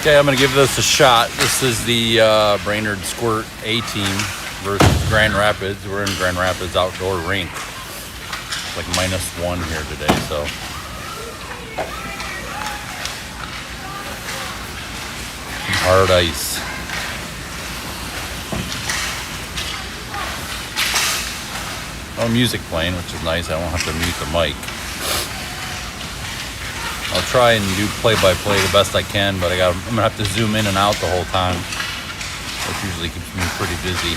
Okay, I'm going to give this a shot. This is the Brainerd Squirt A-Team versus Grand Rapids. We're in Grand Rapids outdoor rink. It's like -1 here today, so. Hard ice. No music playing, which is nice. I won't have to mute the mic. I'll try and do play-by-play the best I can, but I'm gonna have to zoom in and out the whole time. That usually keeps me pretty busy.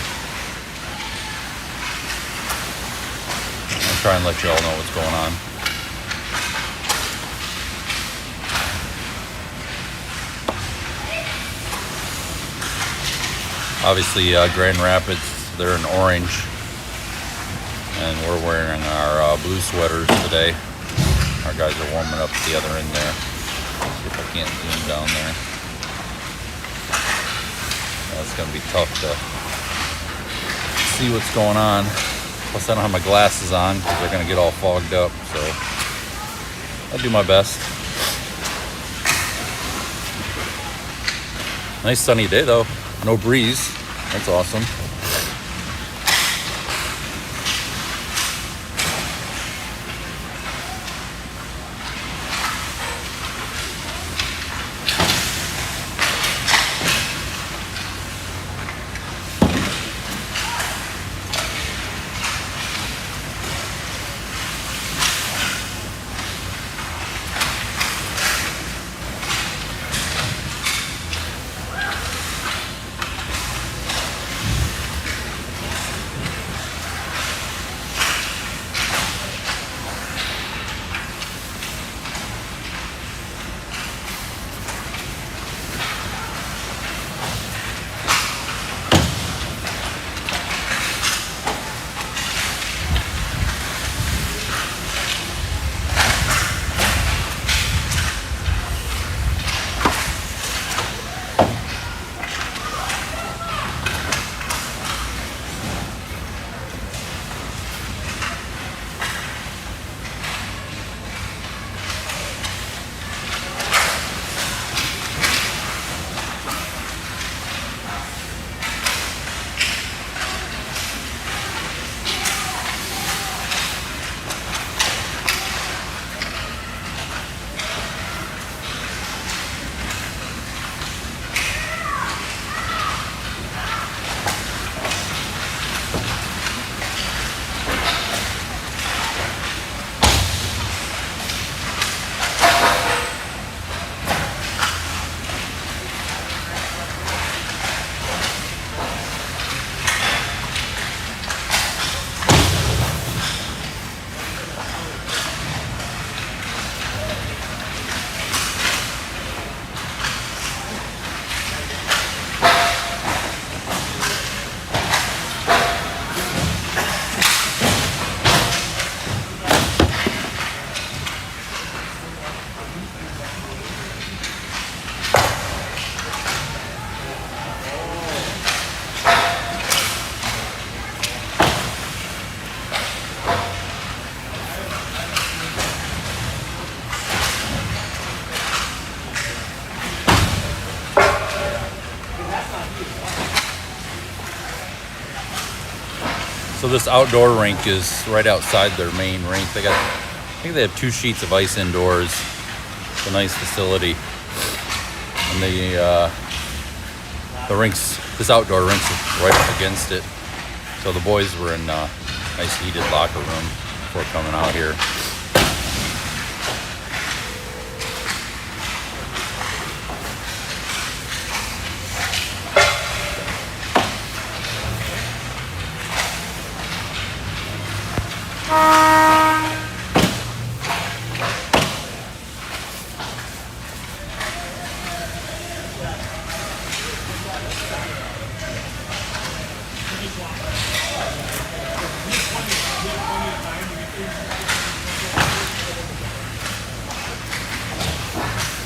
I'll try and let you all know what's going on. Obviously, Grand Rapids, they're in orange, and we're wearing our blue sweaters today. Our guys are warming up at the other end there. See if I can't zoom down there. That's going to be tough to see what's going on. Plus, I don't have my glasses on because they're going to get all fogged up. So I'll do my best. Nice sunny day though. No breeze. That's awesome. So this outdoor rink is right outside their main rink. I think they have 2 sheets of ice indoors. It's a nice facility. And this outdoor rink's right up against it. So the boys were in a nice heated locker room before coming out here.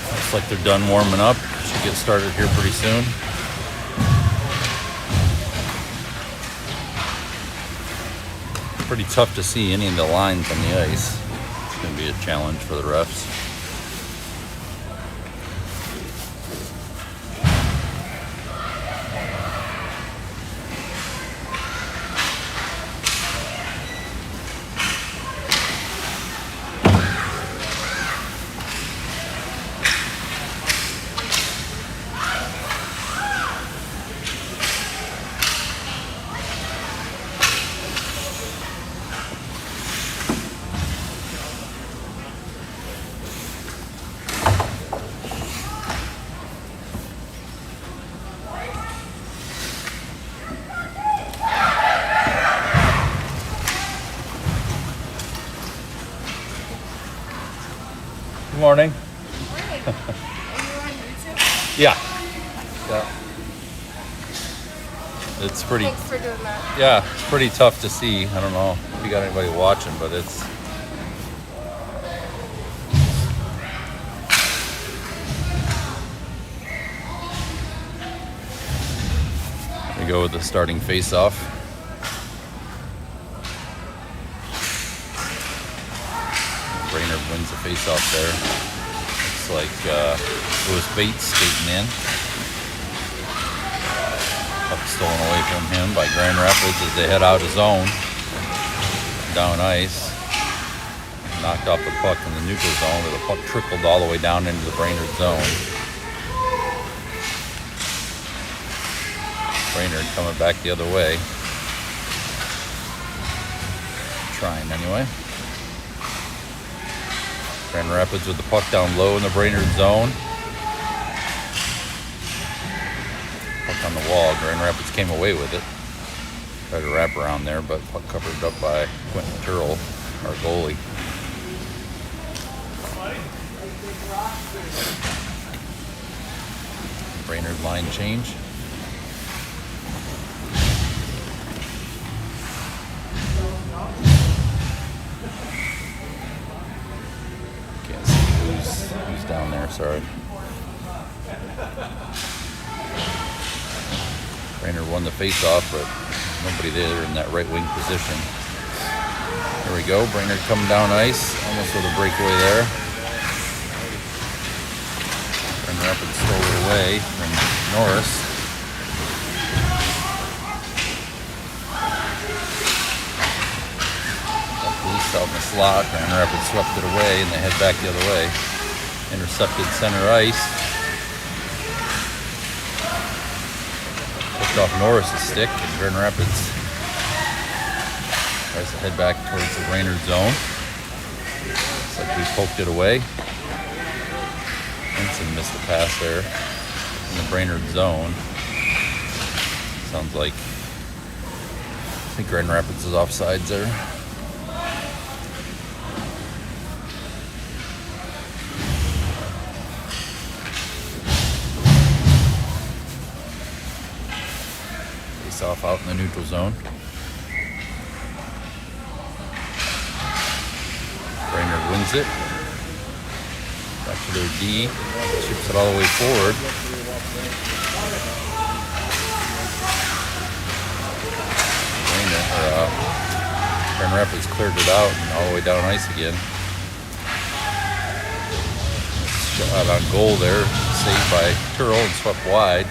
Looks like they're done warming up. Should get started here pretty soon. Pretty tough to see any of the lines on the ice. It's going to be a challenge for the refs. Good morning. Morning. Are you on YouTube? Yeah. Yeah. It's pretty. Thanks for doing that. Yeah, it's pretty tough to see. I don't know if you got anybody watching, but it's. We go with the starting face-off. Brainerd wins the face-off there. Looks like Lewis Bates skating in. Puck stolen away from him by Grand Rapids as they head out of zone. Down ice. Knocked off the puck in the neutral zone, where the puck trickled all the way down into the Brainerd zone. Brainerd coming back the other way. Trying anyway. Grand Rapids with the puck down low in the Brainerd zone. Puck on the wall. Grand Rapids came away with it. Tried to wrap around there, but puck covered up by Quentin Turrell, our goalie. Brainerd line change. Can't see who's down there, sorry. Brainerd won the face-off, but nobody there in that right wing position. Here we go, Brainerd coming down ice, almost with a breakaway there. Grand Rapids stole it away from Norris. Loose out in the slot. Grand Rapids swept it away and they head back the other way. Intercepted center ice. Picked off Norris' stick, and Grand Rapids tries to head back towards the Brainerd zone. Looks like we poked it away. Henson missed a pass there in the Brainerd zone. Sounds like I think Grand Rapids is offsides there. Face off out in the neutral zone. Brainerd wins it. Back to their D, ships it all the way forward. Grand Rapids cleared it out and all the way down ice again. Shot on goal there, saved by Turrell and swept wide.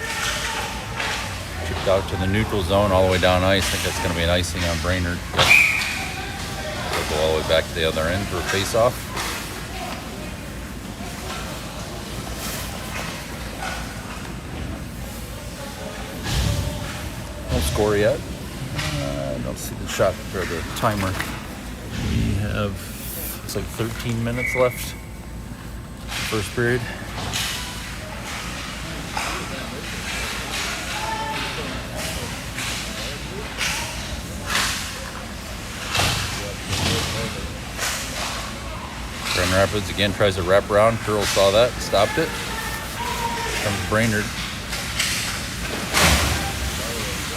Chipped out to the neutral zone all the way down ice. I think that's going to be an icing on Brainerd. Yep. They'll go all the way back to the other end for a face-off. No score yet. I don't see the shot or the timer. We have, it's like 13 minutes left. First period. Grand Rapids again tries to wrap around. Turrell saw that, stopped it. Comes Brainerd.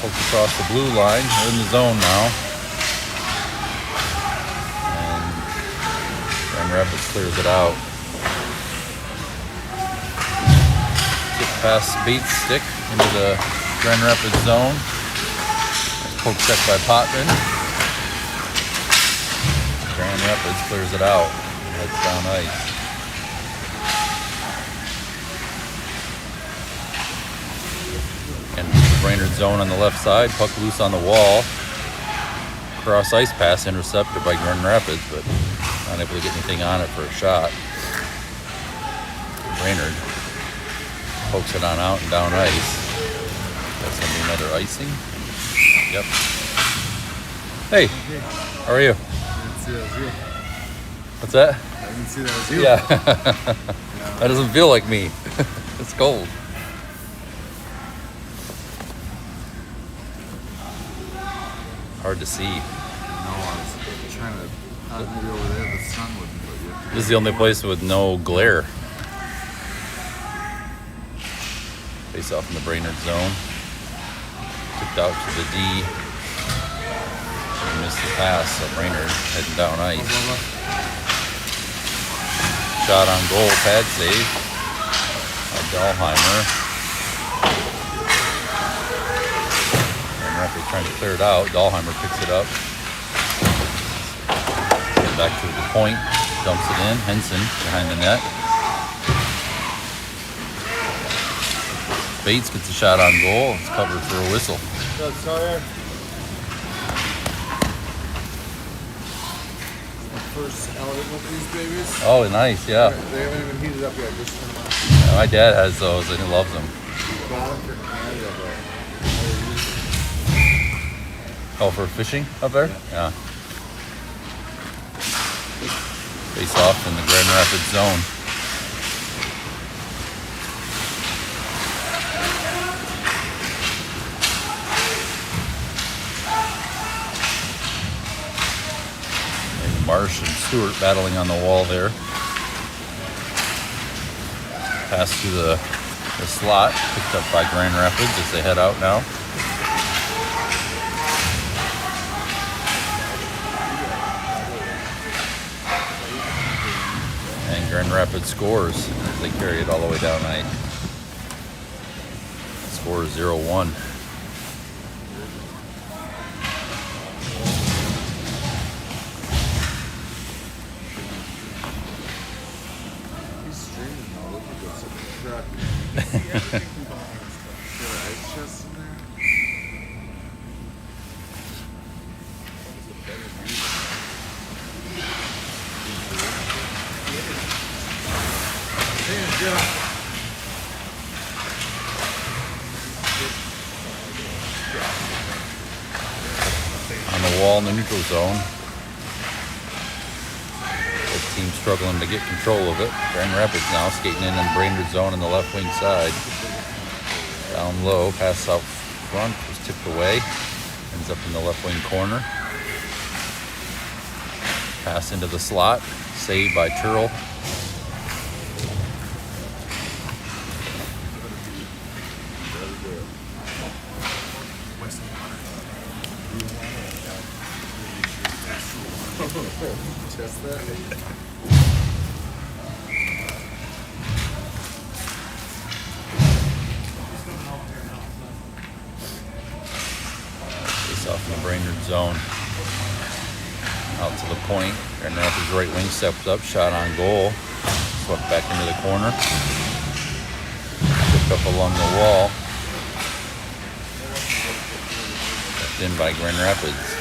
Pokes across the blue line. They're in the zone now. And Grand Rapids clears it out. Get past Bates' stick into the Grand Rapids zone. Nice poke check by Potman. Grand Rapids clears it out. Heads down ice. And Brainerd zone on the left side, puck loose on the wall. Cross ice pass intercepted by Grand Rapids, but not able to get anything on it for a shot. Brainerd pokes it on out and down ice. That's going to be another icing. Yep. Hey, how are you? I didn't see that was you. What's that? I didn't see that was you. Yeah. That doesn't feel like me. It's cold. Hard to see. No, I was trying to, maybe over there the sun wouldn't, but you. This is the only place with no glare. Face off in the Brainerd zone. Tipped out to the D. Missed the pass, so Brainerd heading down ice. Shot on goal, pad save by Dahlheimer. And Rapids trying to clear it out. Dahlheimer picks it up. Get back to the point, dumps it in. Henson behind the net. Bates gets a shot on goal. It's covered for a whistle. First element with these babies. Oh, nice, yeah. They haven't even heated up yet. Just Yeah, my dad has those and he loves them. bought them for Canada, but Oh, for fishing up there? Yeah. Face off in the Grand Rapids zone. And Marsh and Stewart battling on the wall there. Pass through the slot, picked up by Grand Rapids as they head out now. And Grand Rapids scores as they carry it all the way down ice. Score is 0-1. he's streaming now. Look at this truck. Ice chests in there. On the wall in the neutral zone. The team struggling to get control of it. Grand Rapids now skating in the Brainerd zone on the left wing side. Down low, pass out front, was tipped away. Ends up in the left wing corner. Pass into the slot, saved by Turl. Test that. Face off in the Brainerd zone. Out to the point. Grand Rapids right wing steps up, shot on goal. Swept back into the corner. Tipped up along the wall. Left in by Grand Rapids.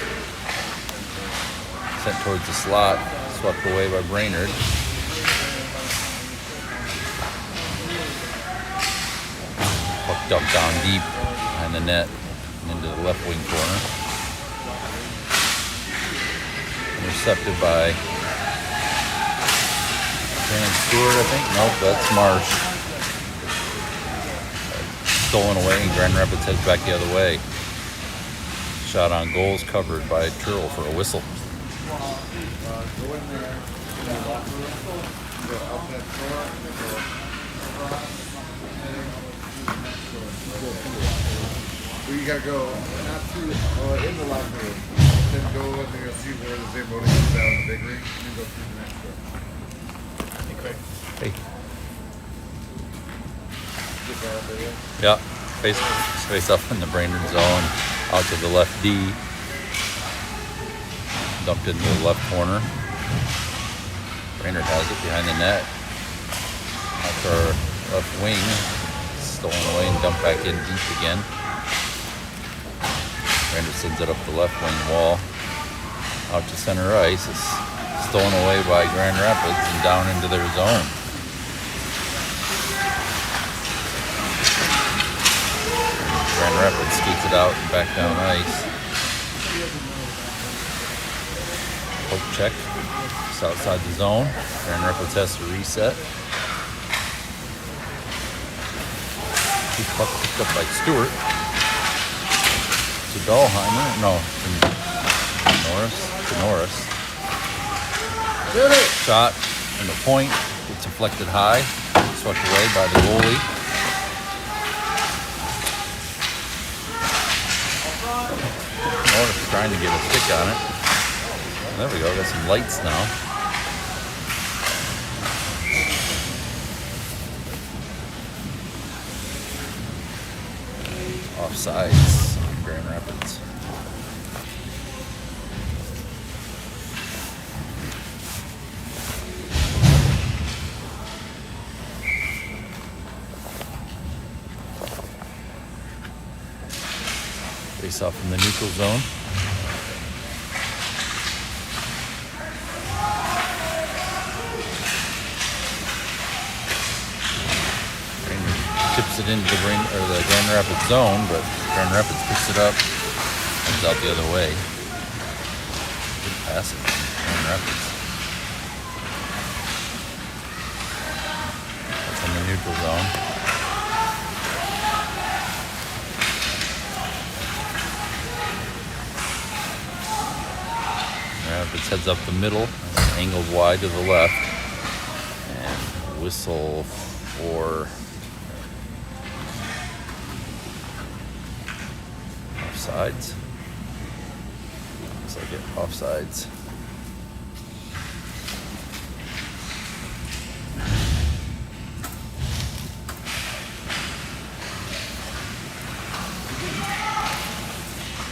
Sent towards the slot. Swept away by Brainerd. Puck dumped down deep behind the net and into the left wing corner. Intercepted by Shannon Stewart, I think. Nope, that's Marsh. Stolen away, and Grand Rapids heads back the other way. Shot on goals covered by Turl for a whistle. Go in there. In the locker room. Go out that door. Go across. Well, you gotta go not through in the locker room. Then go in there, see where the same voting is down in the big ring, and then go through the next door. Hey. Get that there. Yeah, face up in the Brainerd zone, out to the left D. Dumped into the left corner. Brainerd has it behind the net. After our left wing, stolen away and dumped back in deep again. Brainerd sends it up the left wing wall. Out to center ice. It's stolen away by Grand Rapids and down into their zone. Grand Rapids skates it out and back down ice. Poke check. Just outside the zone. Grand Rapids has to reset. Puck picked up by Stewart. To Dahlheimer. No, to Norris. Shot And the point gets deflected high, swept away by the goalie. Norris trying to get a stick on it. There we go, got some lights now. Offsides on Grand Rapids. Face off in the neutral zone. Tips it into the Grand Rapids zone, but Grand Rapids picks it up, comes out the other way. Good pass it from Grand Rapids. That's in the neutral zone. Grand Rapids heads up the middle, angled wide to the left, and whistle for offsides. Looks like it, offsides.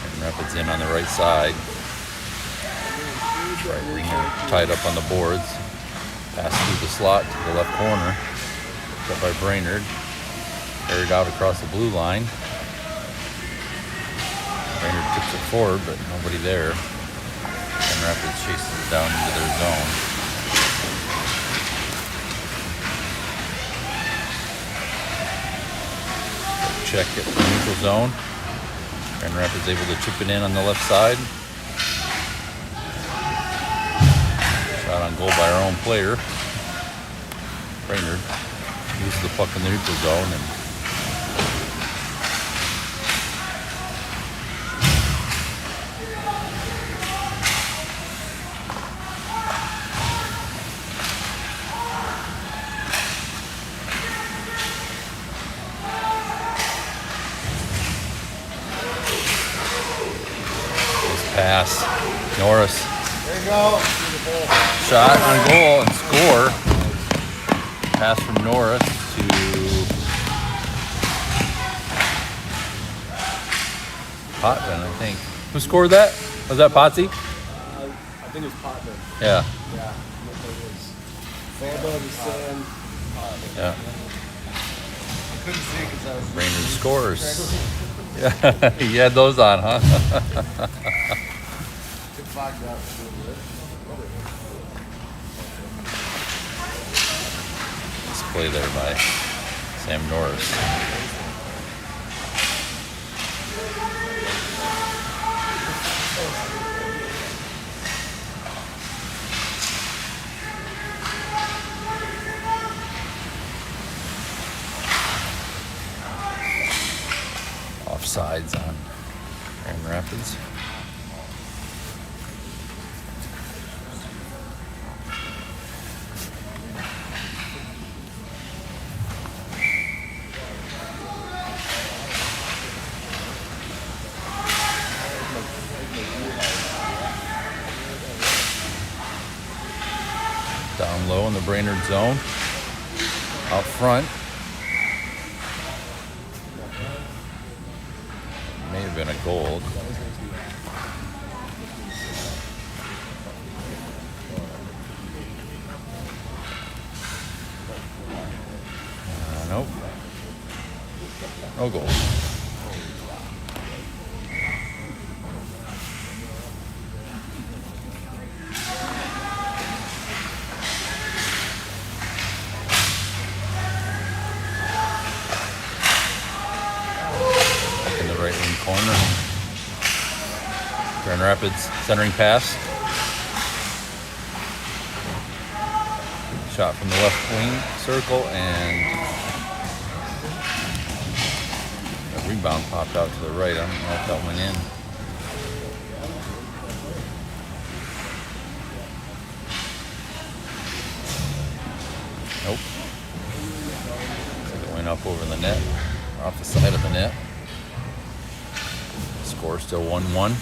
And Rapids in on the right side. Right winger tied up on the boards. Pass through the slot to the left corner. Picked up by Brainerd. Carried out across the blue line. Brainerd tips it forward, but nobody there. And Rapids chases it down into their zone. Check it, neutral zone. And Rapids able to chip it in on the left side. Shot on goal by our own player. Brainerd uses the puck in the neutral zone and pass. Norris. There you go. Shot on goal and score. Pass from Norris to Potvin, I think. Who scored that? Was that Potsy? I think it was Potvin. Yeah. Yeah, Famba, the Sand. Yeah. I couldn't see because I was Brainerd scores. Yeah, you had those on, huh? fogged up. Nice play there by Sam Norris. Offsides on Grand Rapids. Down low in the Brainerd zone. Out front. May have been a goal. Nope. No goal. In the right wing corner. Grand Rapids centering pass. Shot from the left wing circle and a rebound popped out to the right. I don't know if that went in. Nope. Looks like it went up over the net, off the side of the net. Score still 1-1.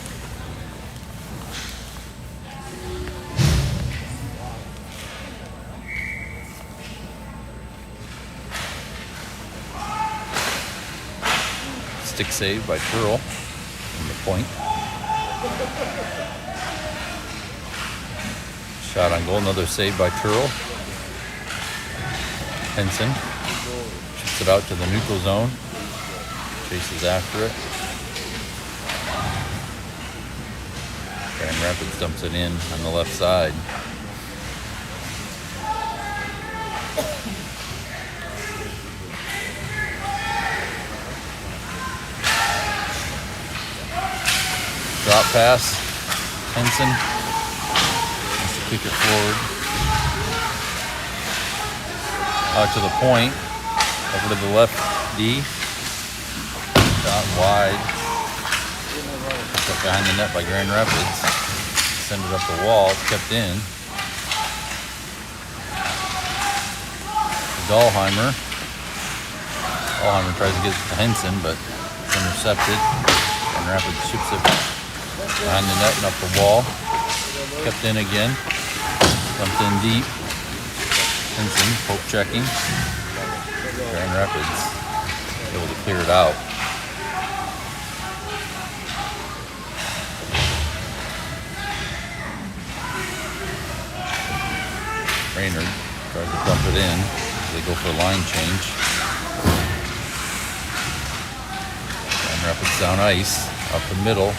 Stick save by Turl from the point. Shot on goal, another save by Turl. Henson shoots it out to the neutral zone. Chases after it. Grand Rapids dumps it in on the left side. Drop pass. Henson has to kick it forward. Out to the point. Over to the left D. Shot wide. Picked up behind the net by Grand Rapids. Send it up the wall. It's kept in. Dahlheimer. Dahlheimer tries to get it to Henson, but it's intercepted. Grand Rapids ships it behind the net and up the wall. Kept in again. Dumped in deep. Henson poke checking. Grand Rapids able to clear it out. Brainerd tries to dump it in. They go for a line change. Grand Rapids down ice. Up the middle.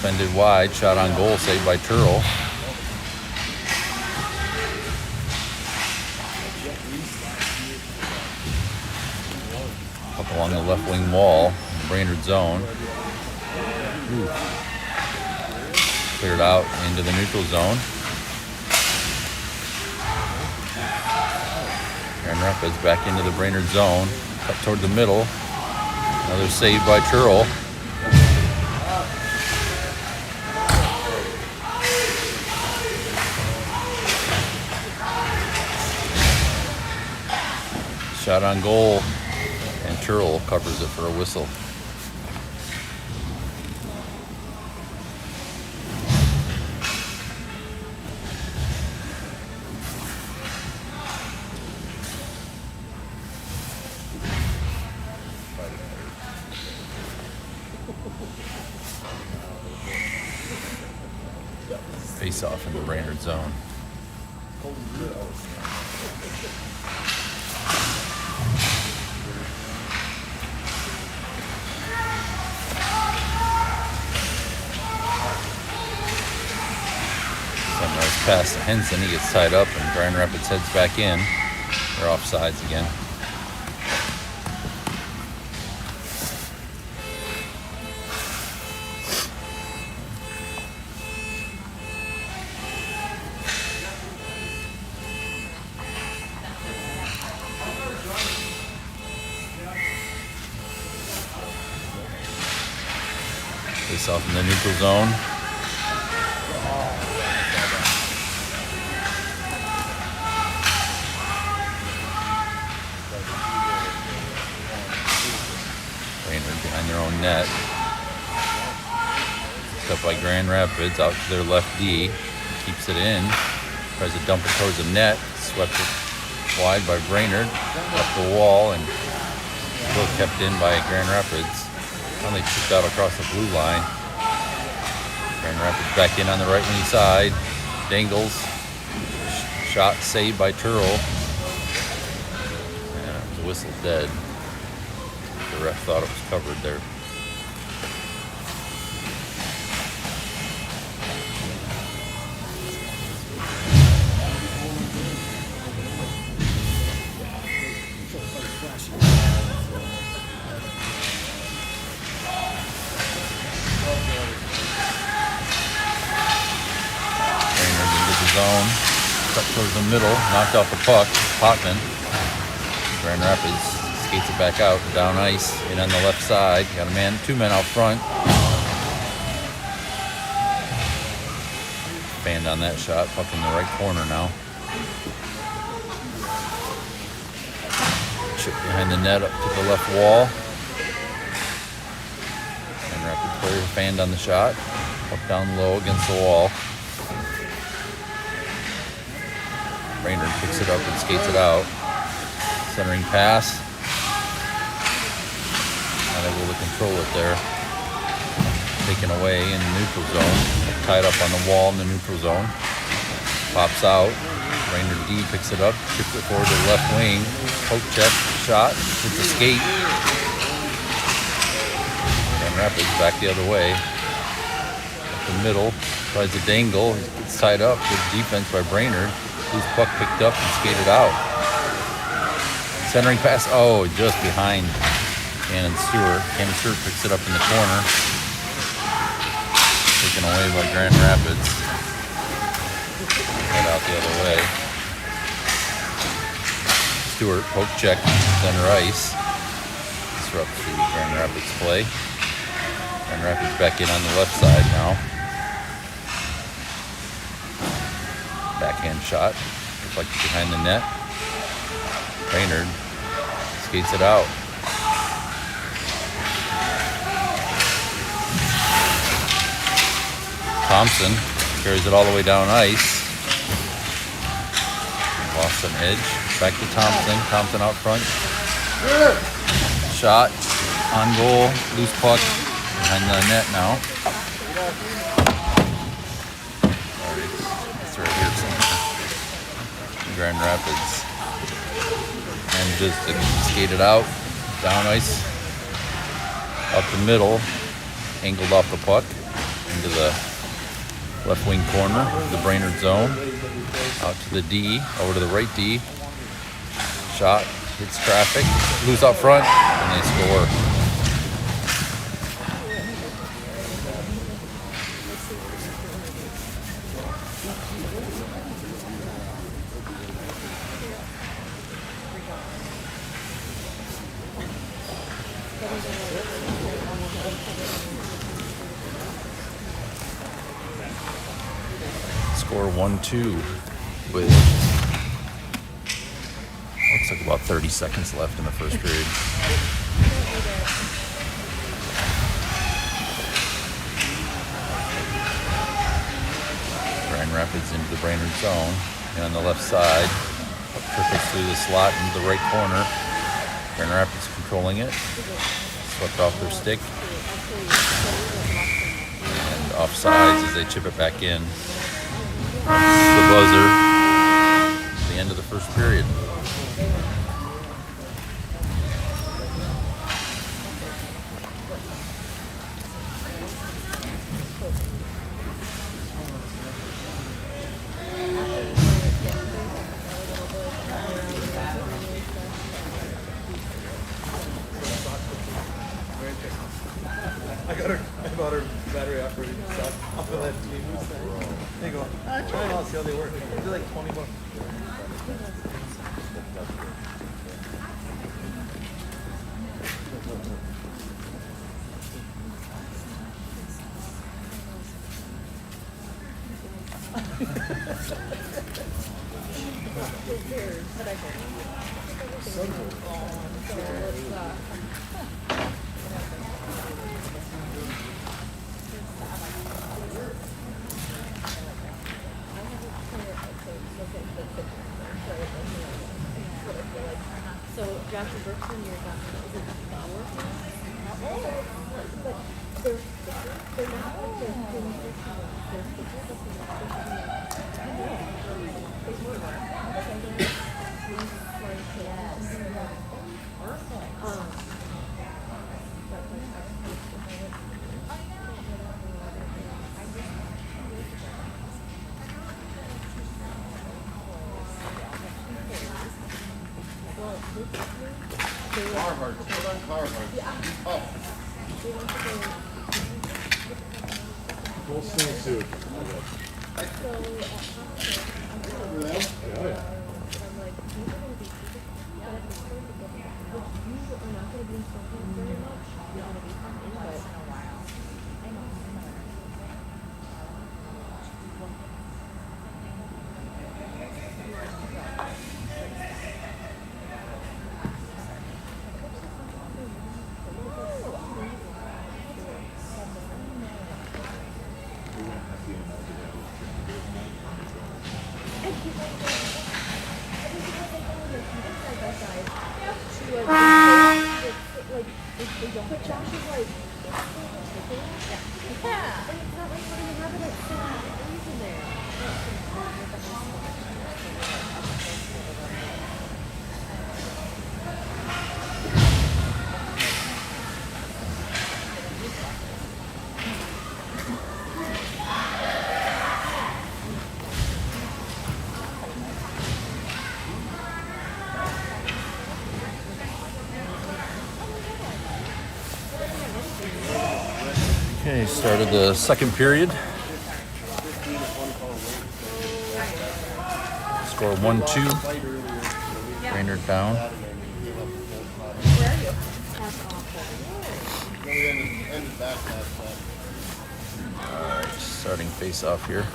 Defended wide. Shot on goal. Saved by Turl. Up along the left wing wall. Brainerd zone. Ooh. Cleared out into the neutral zone. Grand Rapids back into the Brainerd zone. Cut toward the middle. Another save by Turl. Shot on goal. And Turl covers it for a whistle. Face off in the Brainerd zone. Sunrise pass to Henson. He gets tied up and Grand Rapids heads back in. They're offsides again. Face off in the neutral zone. Brainerd behind their own net. Picked up by Grand Rapids out to their left D. Keeps it in. Tries to dump it towards the net. Swept it wide by Brainerd. Up the wall and still kept in by Grand Rapids. Finally chipped out across the blue line. Grand Rapids back in on the right wing side. Dangles. Shot saved by Turl. And the whistle dead. The ref thought it was covered there. Zone, cut towards the middle, knocked off the puck. Potman. Grand Rapids skates it back out, down ice, in on the left side. Got a man, two men out front. Banned on that shot, puck in the right corner now. chip behind the net up to the left wall. And Rapid player fanned on the shot. Up down low against the wall. Brainerd picks it up and skates it out. Centering pass. Not able to control it there. Taken away in the neutral zone. Tied up on the wall in the neutral zone. Pops out. Brainerd D picks it up. Chips it forward to the left wing. Poke check. Shot. Hits a skate. And Rapids back the other way. Up the middle. Tries to dangle. It's tied up. Good defense by Brainerd. Loose puck picked up and skated out. Centering pass. Oh, just behind Cannon Stewart. Cannon Stewart picks it up in the corner. Taken away by Grand Rapids. Head out the other way. Stewart, poke check, center ice. Disrupt the Grand Rapids play. Grand Rapids back in on the left side now. Backhand shot. Deflected behind the net. Brainerd skates it out. Thompson carries it all the way down ice. Lost an edge. Back to Thompson. Thompson out front. Shot. On goal. Loose puck. Behind the net now. Sorry. It's right here somewhere. Grand Rapids. And just skated out. Down ice. Up the middle. Angled off the puck. Into the left wing corner, the Brainerd zone. Out to the D, over to the right D. Shot, hits traffic, loose out front, and they score. Score 1-2 with looks like about 30 seconds left in the first period. Grand Rapids into the Brainerd zone. And on the left side, trickles through the slot into the right corner. Grand Rapids controlling it. Swept off their stick. And offsides as they chip it back in. The buzzer. The end of the first period. I bought her battery operated stuff off of that TV. They go, try it out, see how they work. They're like $20. So, Dr. Brooklyn, your doctor, is it power? But they're not like they're Carhartt. Put on Carhartt. Oh. Full swing suit. like, they don't. But Josh is like, yeah. And it's not like when you have it like seven degrees in there. Okay, started the second period. Score 1-2. Brainerd down. Where are you? Alright, starting face off here.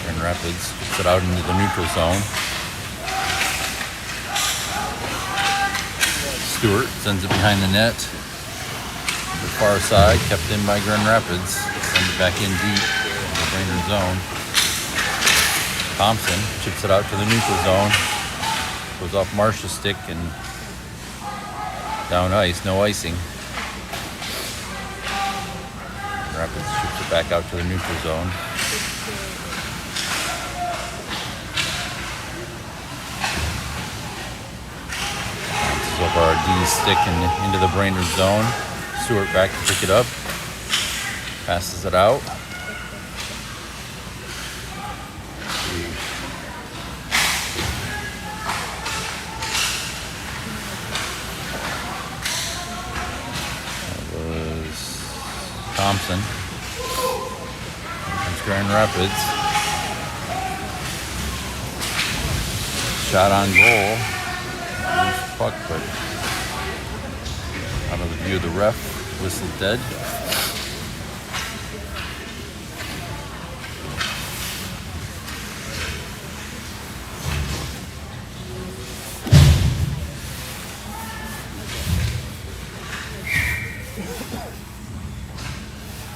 Grand Rapids gets it out into the neutral zone. Stewart sends it behind the net. The far side, kept in by Grand Rapids. Send it back in deep in the Brainerd zone. Thompson chips it out to the neutral zone. Goes off Marsh's stick and down ice, no icing. Grand Rapids chips it back out to the neutral zone. Up our D stick and into the Brainerd zone. Stewart back to pick it up. Passes it out. That was Thompson. Comes Grand Rapids. Shot on goal. Loose puck, but out of the view of the ref, whistle dead.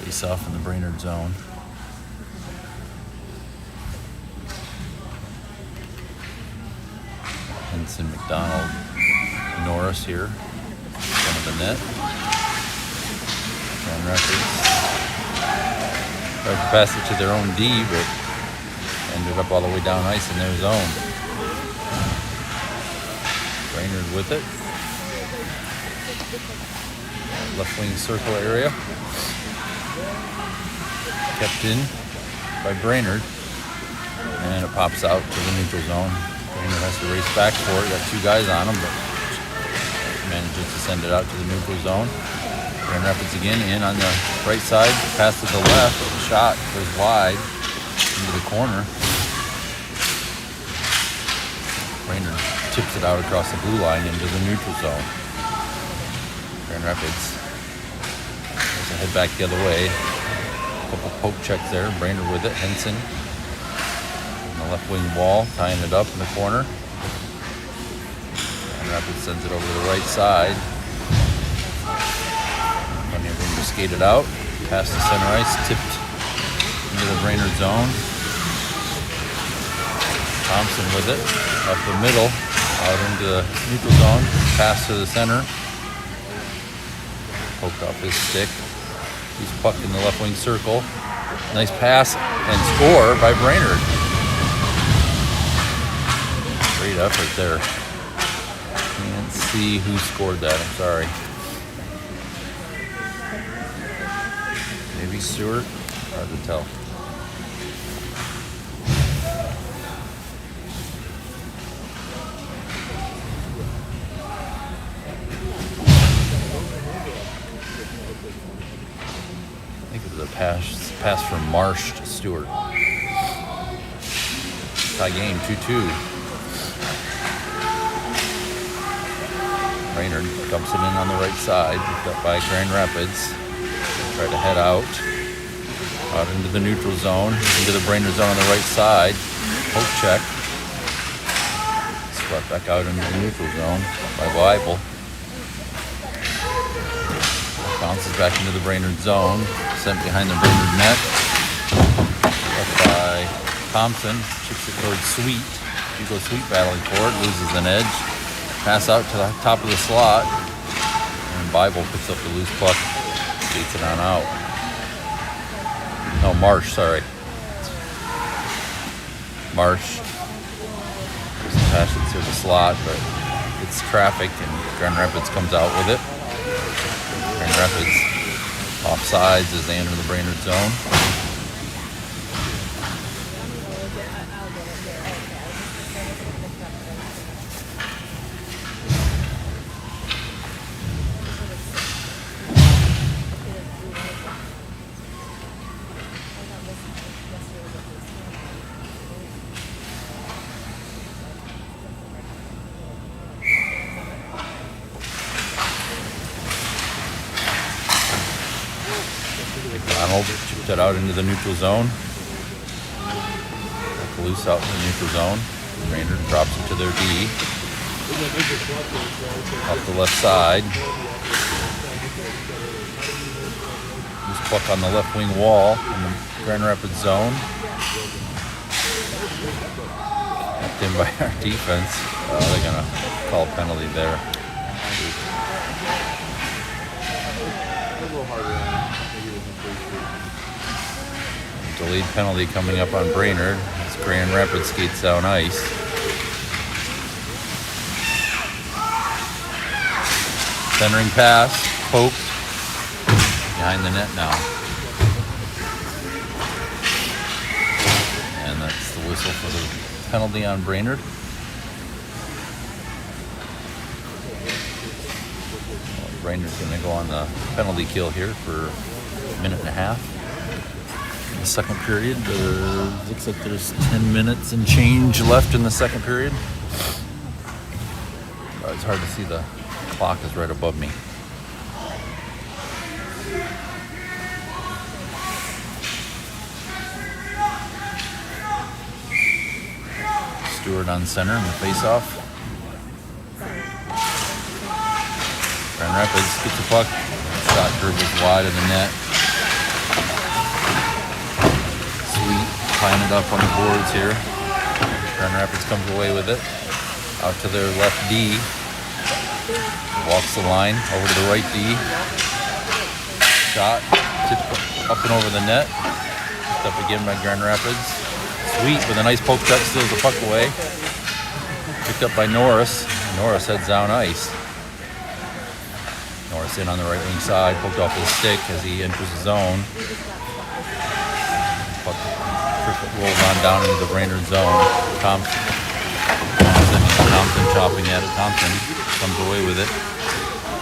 Face off in the Brainerd zone. Henson, McDonald, Norris here in front of the net. Grand Rapids tried to pass it to their own D, but ended up all the way down ice in their zone. Brainerd with it. Left wing circle area. Kept in by Brainerd. And it pops out to the neutral zone. Brainerd has to race back for it. Got two guys on him, but manages to send it out to the neutral zone. Grand Rapids again in on the right side. Pass to the left. The shot goes wide into the corner. Brainerd tips it out across the blue line into the neutral zone. Grand Rapids has to head back the other way. A couple poke checks there. Brainerd with it. Henson on the left wing wall, tying it up in the corner. Grand Rapids sends it over to the right side. Plenty of room to skate it out. Past the center ice, tipped into the Brainerd zone. Thompson with it, up the middle, out into the neutral zone. Pass to the center. Poked off his stick. He's pucked in the left wing circle. Nice pass and score by Brainerd. Great effort there. Can't see who scored that, I'm sorry. Maybe Stewart? Hard to tell. I think it was a pass from Marsh to Stewart. Tie game, 2-2. Brainerd dumps it in on the right side, picked up by Grand Rapids. Try to head out into the neutral zone, into the Brainerd zone on the right side. Poke check. Swept back out into the neutral zone by Weibel. Bounces back into the Brainerd zone, sent behind the Brainerd net. Left by Thompson chips it towards Sweet. You go Sweet battling for it, loses an edge. Pass out to the top of the slot. And Bible picks up the loose puck, skates it on out. No, Marsh, sorry. Marsh pass it through the slot, but it's traffic, and Grand Rapids comes out with it. Grand Rapids offsides as they enter the Brainerd zone. Donald chipped it out into the neutral zone. Loose out in the neutral zone. Brainerd drops it to their D. Off the left side. Loose puck on the left wing wall in the Grand Rapids zone. Kept in by our defense. They're going to call a penalty there. Delayed penalty coming up on Brainerd as Grand Rapids skates down ice. Centering pass, poked, behind the net now. And that's the whistle for the penalty on Brainerd. Brainerd's going to go on the penalty kill here for a minute and a half. In the second period, looks like there's 10 minutes and change left in the second period. It's hard to see, the clock is right above me. Stewart on center in the face-off. Grand Rapids gets the puck. Shot dribbles wide of the net. Sweet tying it up on the boards here. Grand Rapids comes away with it. Out to their left D. Walks the line over to the right D. Shot. Tipped up and over the net. Picked up again by Grand Rapids. Sweet with a nice poke check, steals the puck away. Picked up by Norris. Norris heads down ice. Norris in on the right wing side, poked off his stick as he enters the zone. Puck rolls on down into the Brainerd zone. Thompson chopping at it. Thompson comes away with it.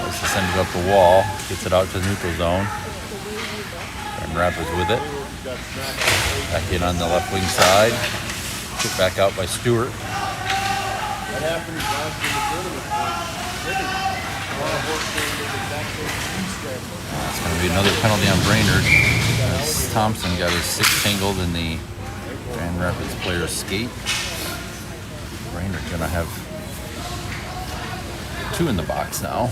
Let's just send it up the wall. Gets it out to the neutral zone. And Rapids with it. Back in on the left wing side. Put back out by Stewart. It's going to be another penalty on Brainerd as Thompson got his stick tangled in the Grand Rapids player's skate. Brainerd going to have 2 in the box now.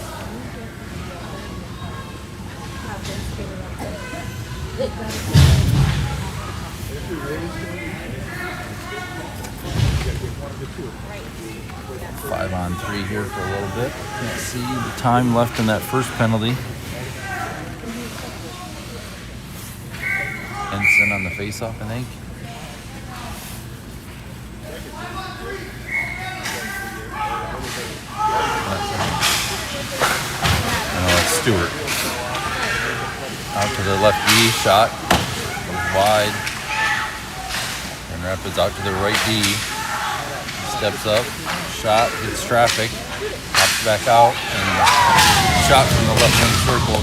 Five on 3 here for a little bit. Can't see the time left in that first penalty. Henson on the face-off, I think. No, it's Stewart. Out to the left D, shot. Goes wide. And Rapids out to the right D. Steps up. Shot, hits traffic, pops back out, and shot from the left wing circle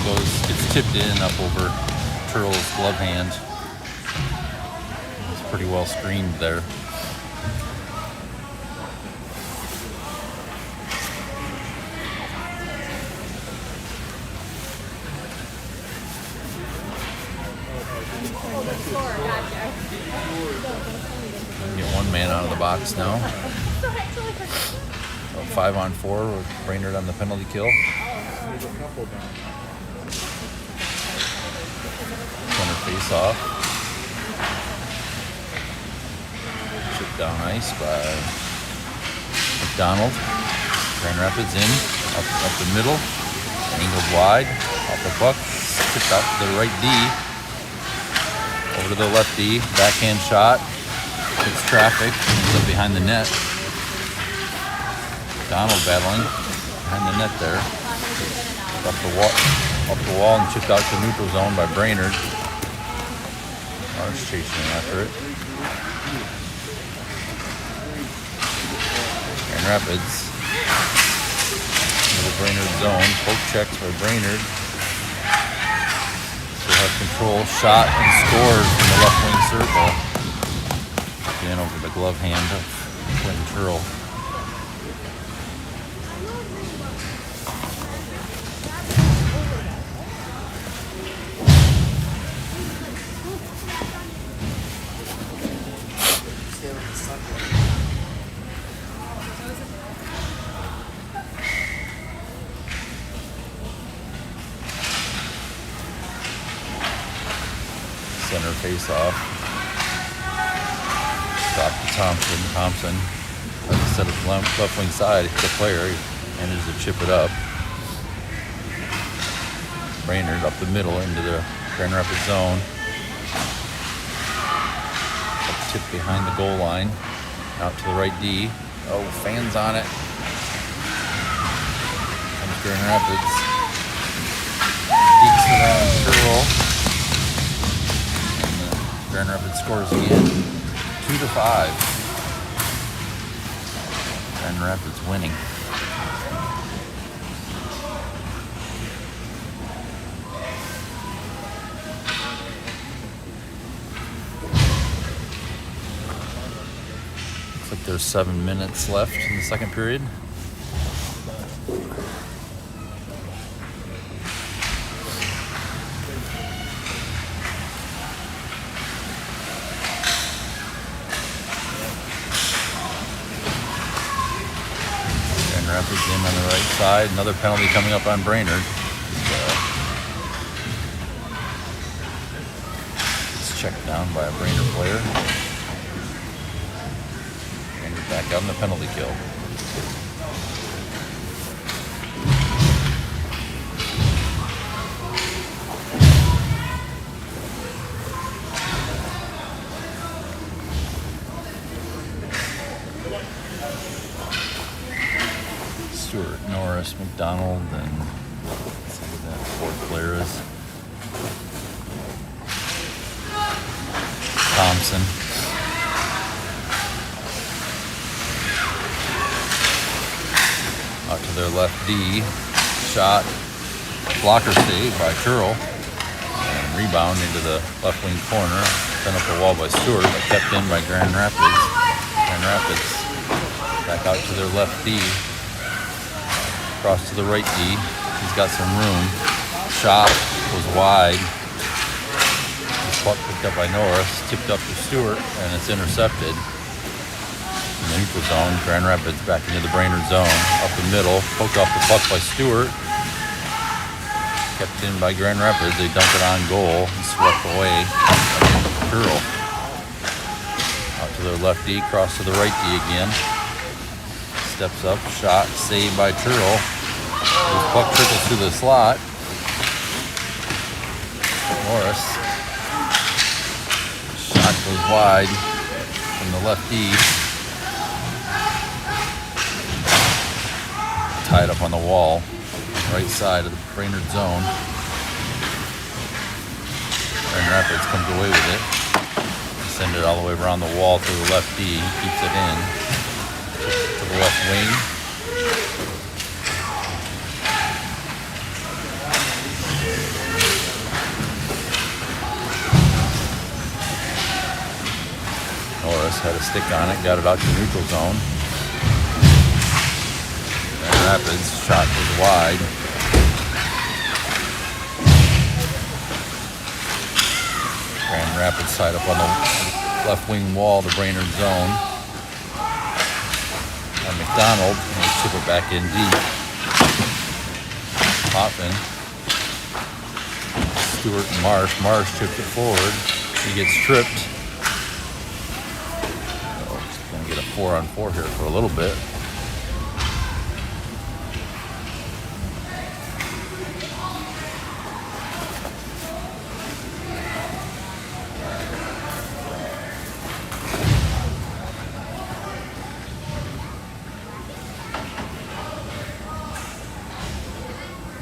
gets tipped in up over Turtle's glove hand. It's pretty well screened there. Get one man out of the box now. 5 on 4 with Brainerd on the penalty kill. Center face off. down ice by McDonald. Grand Rapids in, up the middle, angled wide, off the puck, tipped out to the right D, over to the left D, backhand shot, hits traffic, ends up behind the net. McDonald battling behind the net there, up the wall and chipped out to the neutral zone by Brainerd. Marsh chasing after it. Grand Rapids into the Brainerd zone. Poke checks by Brainerd. Still have control. Shot and scores from the left wing circle. Again over the glove hand of Quentin Turl. Center face-off. Stop to Thompson. Tries to set up left wing side. Hits the player. He manages to chip it up. Brainerd up the middle into the Grand Rapids zone. Up tip behind the goal line. Out to the right D. Oh, fans on it. Comes Grand Rapids. Deeks around Turl. Grand Rapids scores again, 2-5. Grand Rapids winning. Looks like there's 7 minutes left in the second period. Rapids in on the right side. Another penalty coming up on Brainerd. It's checked down by a Brainerd player. Brainerd back out in the penalty kill. Stewart, Norris, McDonald, and let's see who that fourth player is. Thompson. Out to their left D. Shot. Blocker save by Turl. And rebound into the left wing corner. Sent up the wall by Stewart, but kept in by Grand Rapids. Grand Rapids back out to their left D. Cross to the right D. He's got some room. Shot was wide. The puck picked up by Norris. Tipped up to Stewart, and it's intercepted. In the neutral zone, Grand Rapids back into the Brainerd zone. Up the middle. Poked off the puck by Stewart. Kept in by Grand Rapids. They dumped it on goal and swept away. Turl. Out to their left D. Cross to the right D again. Steps up, shot, saved by Turl. His puck trickles through the slot. Morris. Shot goes wide from the left D. Tied up on the wall, right side of the Brainerd zone. Grand Rapids comes away with it. Send it all the way around the wall to the left D. Keeps it in. To the left wing. Norris had a stick on it, got it out to neutral zone. Grand Rapids shot was wide. Grand Rapids side up on the left wing wall, the Brainerd zone. And McDonald, and they chip it back in deep. Hoffman, Stewart and Marsh chipped it forward. He gets tripped. Oh, 4-on-4 here for a little bit.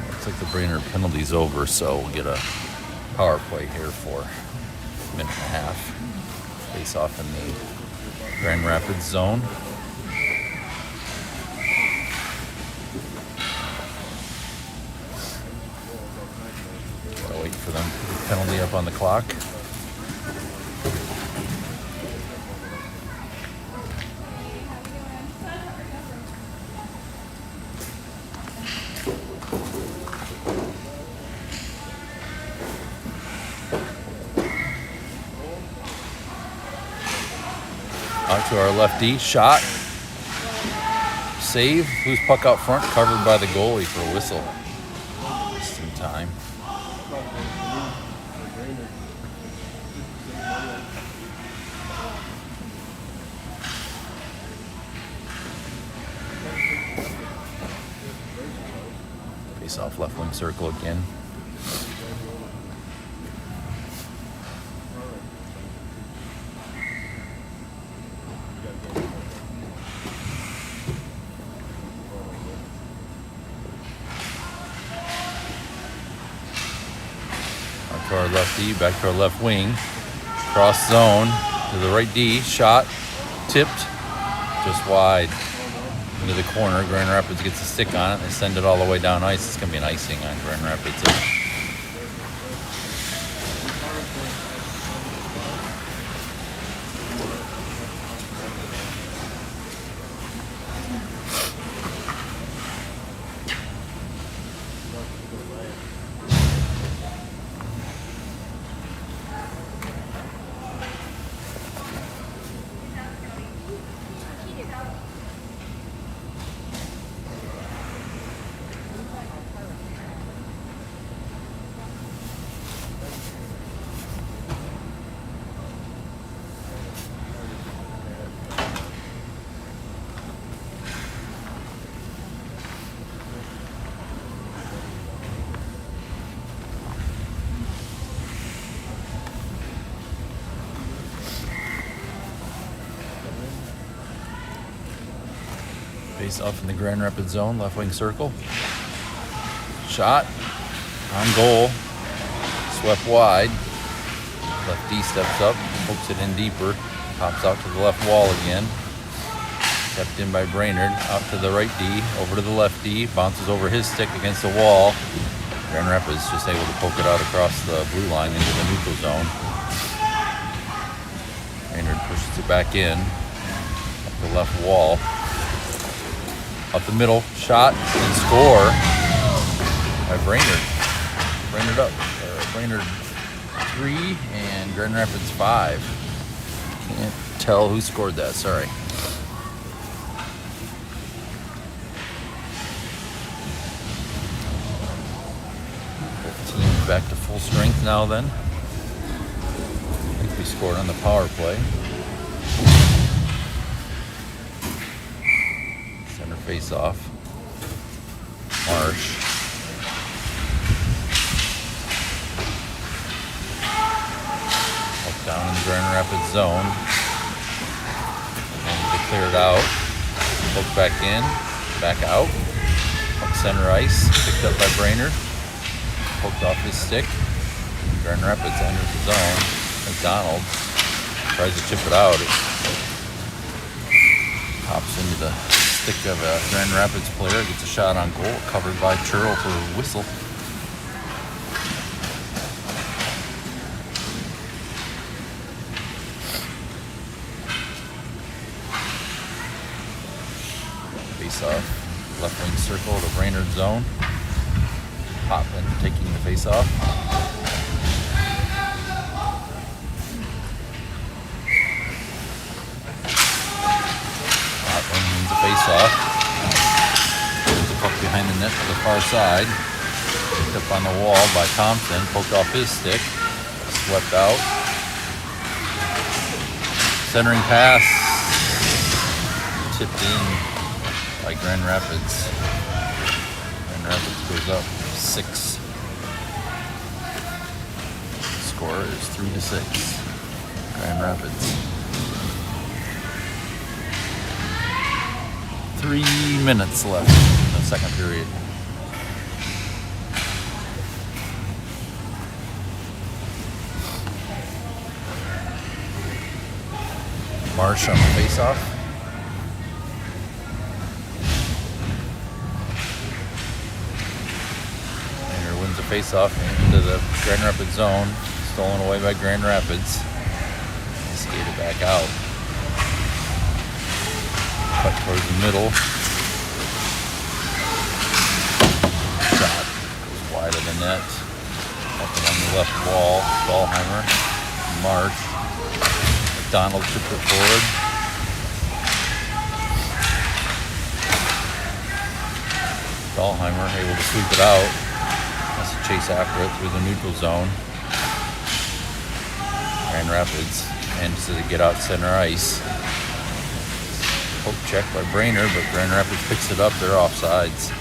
Looks like the Brainerd penalty's over, so we'll get a power play here for a minute and a half. Face off in the Grand Rapids zone. Gotta wait for them to put the penalty up on the clock. Out to our lefty, shot, save, loose puck out front, covered by the goalie for a whistle. Just in time. Face off left wing circle again. To our left D, back to our left wing. Cross zone to the right D. Shot, tipped, just wide into the corner. Grand Rapids gets a stick on it. They send it all the way down ice. It's going to be an icing on Grand Rapids. Face off in the Grand Rapids zone, left wing circle. Shot, on goal, swept wide. Left D steps up, pokes it in deeper, pops out to the left wall again. Kept in by Brainerd, out to the right D, over to the left D, bounces over his stick against the wall. Grand Rapids just able to poke it out across the blue line into the neutral zone. Brainerd pushes it back in, up the left wall. Up the middle, shot, and score by Brainerd. Brainerd up. Brainerd 3 and Grand Rapids 5. Can't tell who scored that, sorry. 15 back to full strength now then. I think we scored on the power play. Face off. Marsh. Up down in the Grand Rapids zone. And they clear it out. Poke back in. Back out. Up center ice. Picked up by Brainerd. Poked off his stick. Grand Rapids enters the zone. McDonald tries to chip it out. It pops into the stick of a Grand Rapids player, gets a shot on goal, covered by Churl for a whistle. Face off, left wing circle to Brainerd zone. Hopman taking the face off. Face off. There's the puck behind the net to the far side. Picked up on the wall by Thompson. Poked off his stick. Swept out. Centering pass. tipped in by Grand Rapids. Grand Rapids goes up 6. Score is 3-6. Grand Rapids. 3 minutes left in the second period. Marsh on the face-off. Brainerd wins the face-off into the Grand Rapids zone. Stolen away by Grand Rapids. Skated back out. Cut towards the middle. Shot goes wide of the net. Up along the left wall. Dahlheimer. Marsh. McDonald chipped it forward. Dahlheimer able to sweep it out. Has to chase after it through the neutral zone. Grand Rapids manages to get out center ice. Poke check by Brainerd, but Grand Rapids picks it up. They're offsides.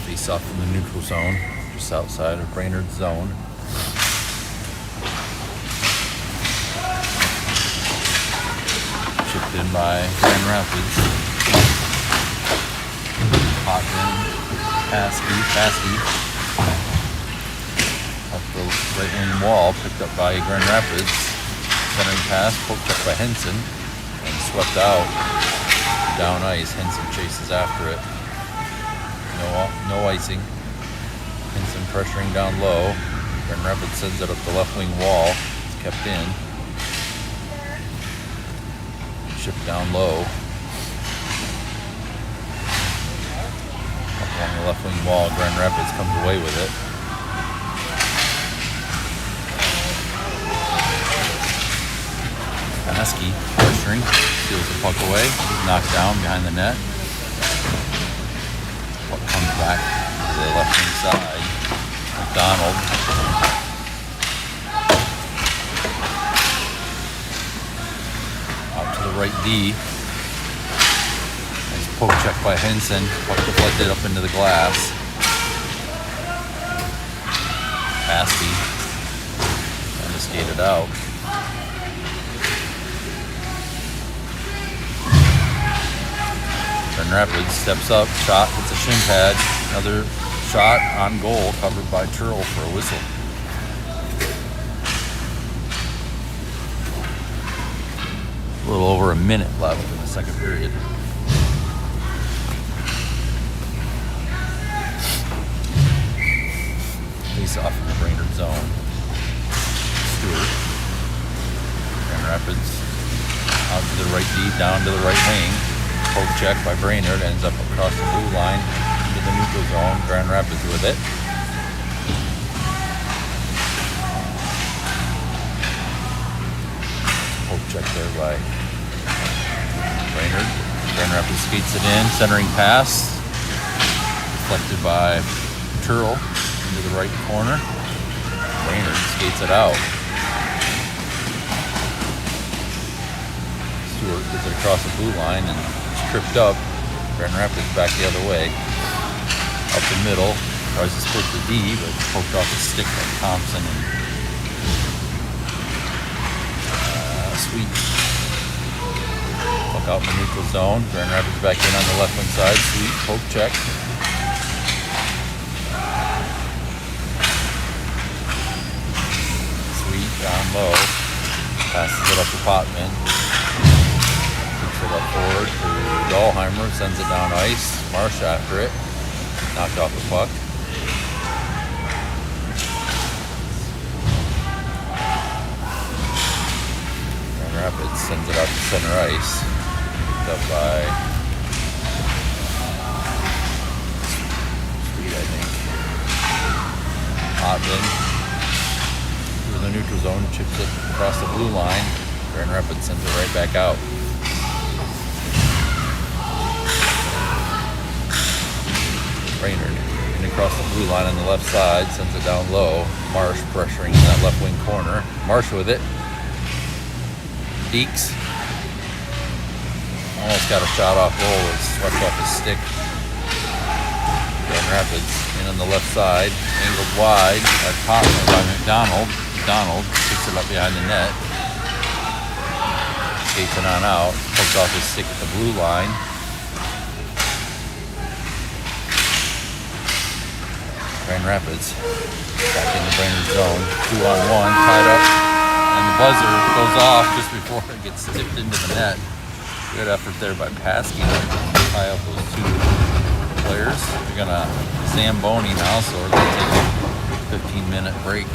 Face off in the neutral zone, just outside of Brainerd's zone. Chipped in by Grand Rapids. Popped in, Paskey. Up the right wing wall, picked up by Grand Rapids. Centering pass, poked up by Henson, and swept out. Down ice, Henson chases after it. No icing. Henson pressuring down low. Grand Rapids sends it up the left wing wall. It's kept in. Shipped down low. Up along the left wing wall. Grand Rapids comes away with it. Paskey pressuring. Steals the puck away. He's knocked down behind the net. Puck comes back to the left wing side. McDonald. Out to the right D. Nice poke check by Henson. Puck deflected up into the glass. Paskey. Trying to skate it out. Grand Rapids steps up, shot, hits a shin pad. Another shot on goal, covered by Turl for a whistle. A little over a minute left in the second period. Face off in the Brainerd zone. Stewart. Grand Rapids out to the right D, down to the right wing. Poke check by Brainerd, ends up across the blue line into the neutral zone. Grand Rapids with it. Poke check there by Brainerd. Grand Rapids skates it in, centering pass. Deflected by Turl into the right corner. Brainerd skates it out. Stewart gets it across the blue line and tripped up. Grand Rapids back the other way. Up the middle. Tries to split the D, but poked off his stick by Thompson and Sweet. Puck out in the neutral zone. Grand Rapids back in on the left wing side. Sweet poke check. Sweet down low. Passes it up to Potman. Picks it up forward to Dahlheimer. Sends it down ice. Marsh after it. Knocked off the puck. Grand Rapids sends it out to center ice. Picked up by blue line, Grand Rapids sends it right back out. Brainerd getting across the blue line on the left side, sends it down low. Marsh pressuring in that left wing corner. Marsh with it. Deeks almost got a shot off goal. It swept off his stick. Grand Rapids in on the left side, angled wide. That pop by McDonald. McDonald picks it up behind the net. Skates it on out. Pokes off his stick at the blue line. Grand Rapids back in the Brainerd zone. 2-on-1, tied up. And the buzzer goes off just before it gets tipped into the net. Good effort there by Paskey to tie up those two players. They're gonna Zamboni now, so we're gonna take a 15-minute break.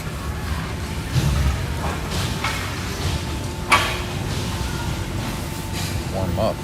Warm up.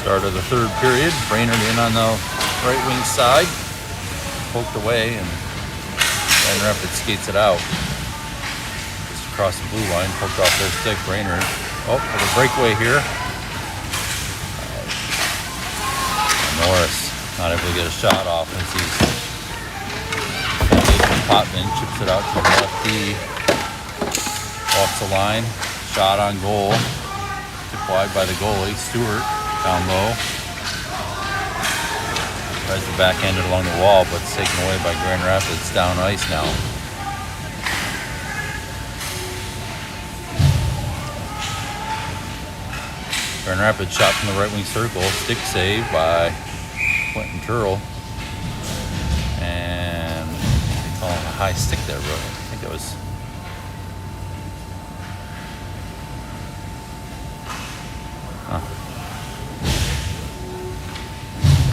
Start of the third period. Brainerd in on the right wing side. Poked away, and Grand Rapids skates it out. Just across the blue line, poked off their stick. Brainerd. Oh, with a breakaway here. Norris not able to get a shot off as he's Potman chips it out to the lefty. Walks the line. Shot on goal. Tip wide by the goalie. Stewart down low. Tries to backhand it along the wall, but it's taken away by Grand Rapids. Down ice now. Grand Rapids shot from the right wing circle. Stick save by Quentin Turrell. And they call him a high stick there, bro. I think it was.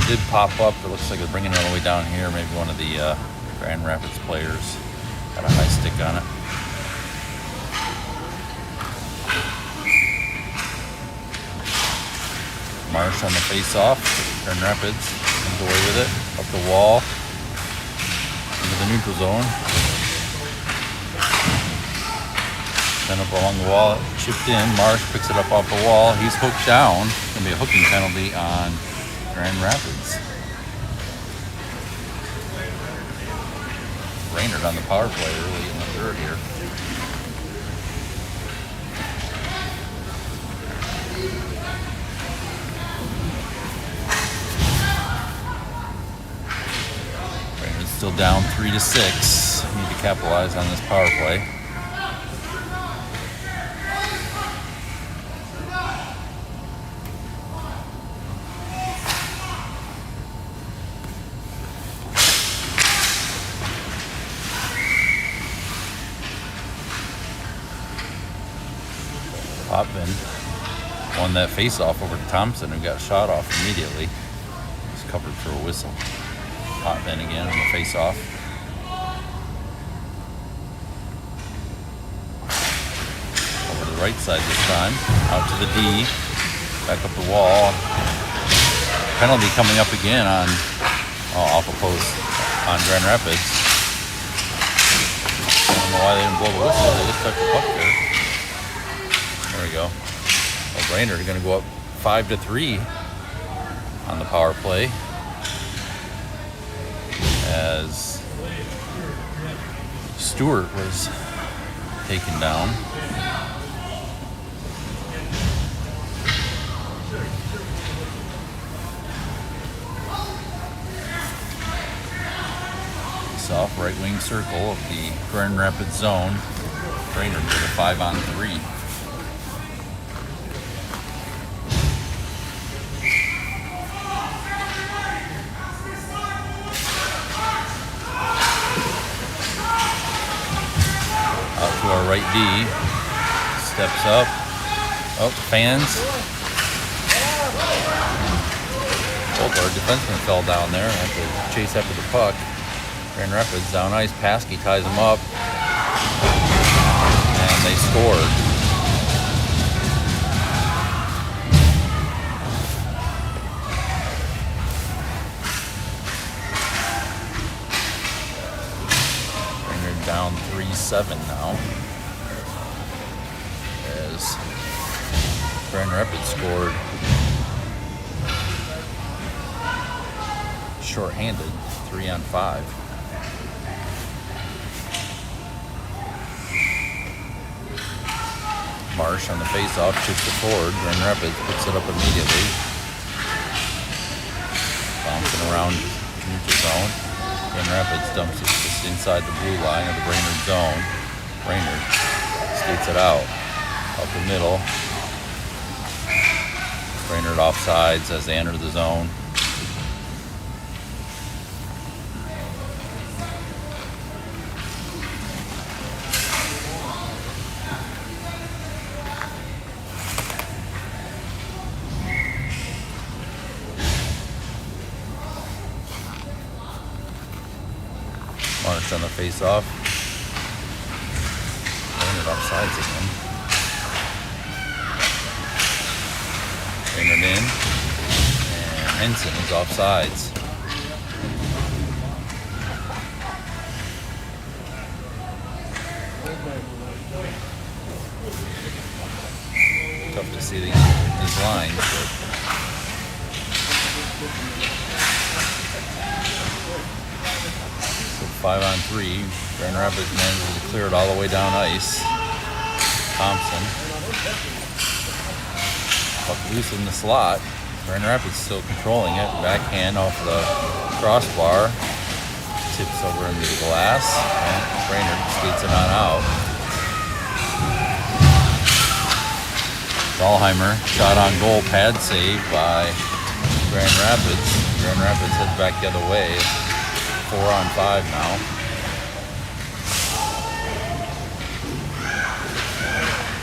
It did pop up. It looks like they're bringing it all the way down here. Maybe one of the Grand Rapids players got a high stick on it. Marsh on the face-off. Grand Rapids comes away with it. Up the wall. Into the neutral zone. Then up along the wall. Chipped in. Marsh picks it up off the wall. He's hooked down. It's going to be a hooking penalty on Grand Rapids. Brainerd on the power play early in the third here. Still down 3-6. Need to capitalize on this power play. Popman won that face-off over to Thompson, who got shot off immediately. He's covered for a whistle. Potman again on the face-off. Over to the right side this time. Out to the D. Back up the wall. Penalty coming up again on off a post on Grand Rapids. I don't know why they didn't blow the whistle. They just touched the puck there. There we go. Well, Brainerd are going to go up 5-3 on the power play. As Stewart was taken down. Off right wing circle of the Grand Rapids zone. Brainerd with a 5-on-3. Out to our right D. Steps up. Oh, fans. Both our defensemen fell down there and had to chase after the puck. Grand Rapids down ice. Paskey ties them up. And they scored. Brainerd down 3-7 now. As Grand Rapids scored shorthanded, 3-on-5. Marsh on the face-off, chips it forward. Grand Rapids picks it up immediately. Bouncing around neutral zone. Grand Rapids dumps it just inside the blue line of the Brainerd zone. Brainerd skates it out the middle. Brainerd offsides as they enter the zone. Marsh on the face-off. Brainerd offsides again. Brainerd in. Henson is off sides. Tough to see these lines, but so 5-on-3. Grand Rapids manages to clear it all the way down ice. Thompson. Puck loose in the slot. Grand Rapids still controlling it. Backhand off the crossbar. Tips over into the glass. And Brainerd skates it on out. Dahlheimer shot on goal, pad save by Grand Rapids. Grand Rapids head back the other way. 4-on-5 now.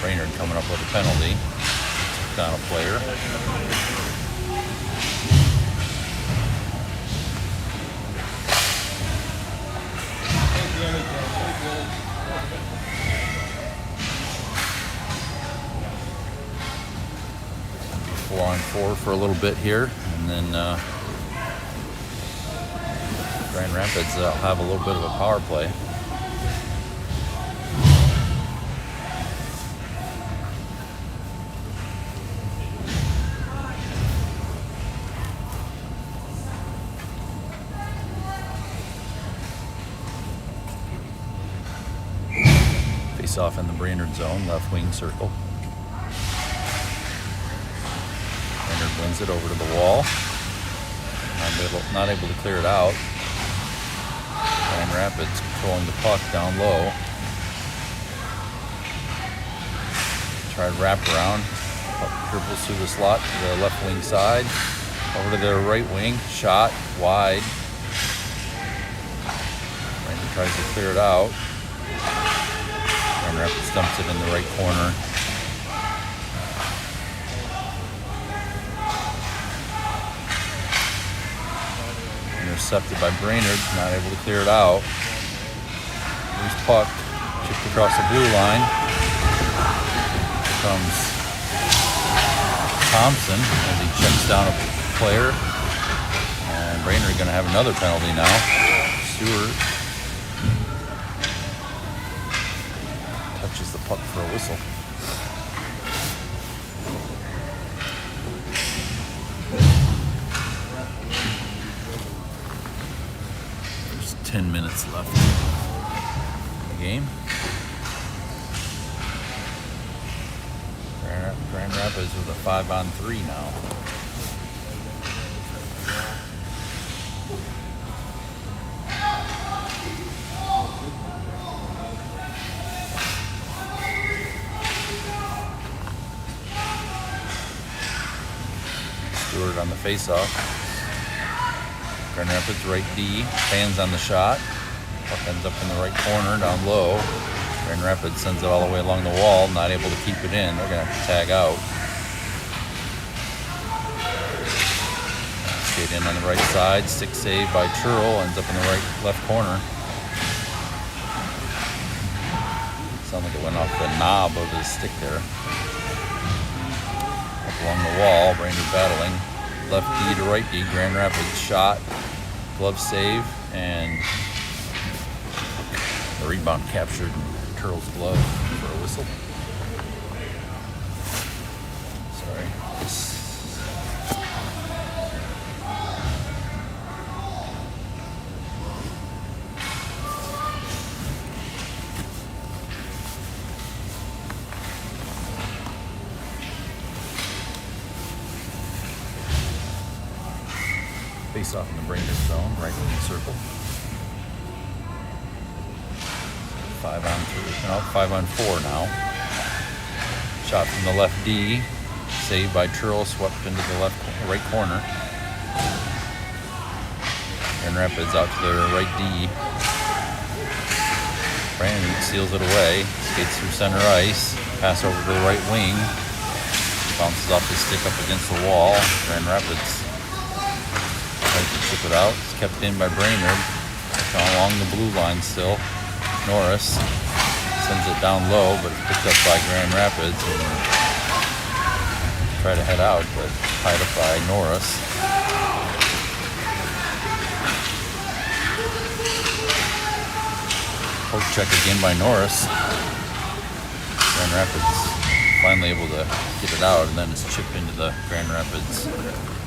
Brainerd coming up with a penalty. Took down a player. Four on four for a little bit here, and then Grand Rapids have a little bit of a power play. Face off in the Brainerd zone, left wing circle. Brainerd wins it over to the wall. Not able to clear it out. Grand Rapids controlling the puck down low. Try to wrap around. Puck dribbles through the slot to the left wing side. Over to their right wing. Shot wide. Brainerd tries to clear it out. Grand Rapids dumps it in the right corner. Intercepted by Brainerd, not able to clear it out. Loose puck, chipped across the blue line. Here comes Thompson as he checks down a player. And Brainerd going to have another penalty now. Stewart touches the puck for a whistle. There's 10 minutes left in the game. Grand Rapids with a 5-on-3 now. Stewart on the face-off. Grand Rapids right D, fans on the shot. Puck ends up in the right corner, down low. Grand Rapids sends it all the way along the wall, not able to keep it in. They're going to have to tag out. Skate in on the right side, stick save by Churl, ends up in the left corner. Sounds like it went off the knob of his stick there. Up along the wall, Brainerd battling. Left D to right D, Grand Rapids shot, glove save, and the rebound captured in Churl's glove for a whistle. Sorry. Face off in the Brainerd zone, right wing circle. 5-on-3, no, 5-on-4 now. Shot from the left D, saved by Churl, swept into the right corner. Grand Rapids out to their right D. Brainerd seals it away, skates through center ice, pass over to the right wing, bounces off his stick up against the wall. Grand Rapids tries to chip it out. It's kept in by Brainerd. Along the blue line still. Norris sends it down low, but it's picked up by Grand Rapids and try to head out, but tied up by Norris. Poke check again by Norris. Grand Rapids finally able to get it out, and then it's chipped into the Grand Rapids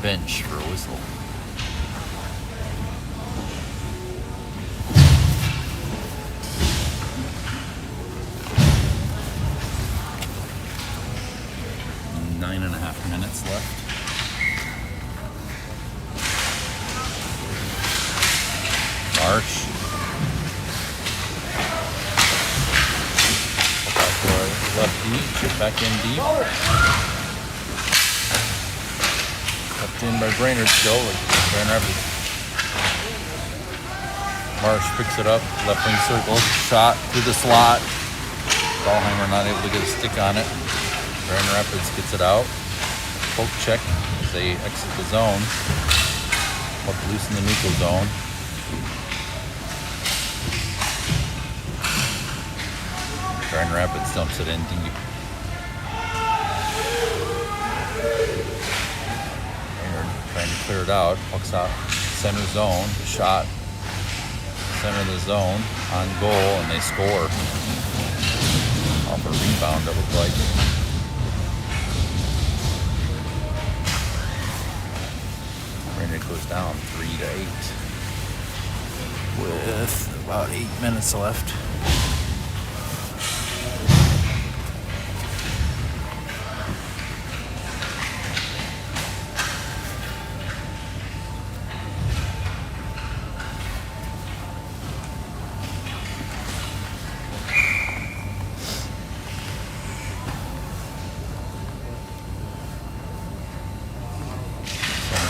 bench for a whistle. Nine and a half minutes left. Marsh. Back to our left deep, chip back in deep. Tucked in by Brainerd still, like Grand Rapids. Marsh picks it up, left wing circle, shot through the slot. Ballheimer not able to get a stick on it. Grand Rapids gets it out. Poke check as they exit the zone. Puck loose in the neutral zone. Grand Rapids dumps it in deep. Brainerd trying to clear it out. Puck's out center zone. The shot center of the zone on goal, and they score. Off a rebound, it looked like. Brainerd goes down 3-8 with about 8 minutes left.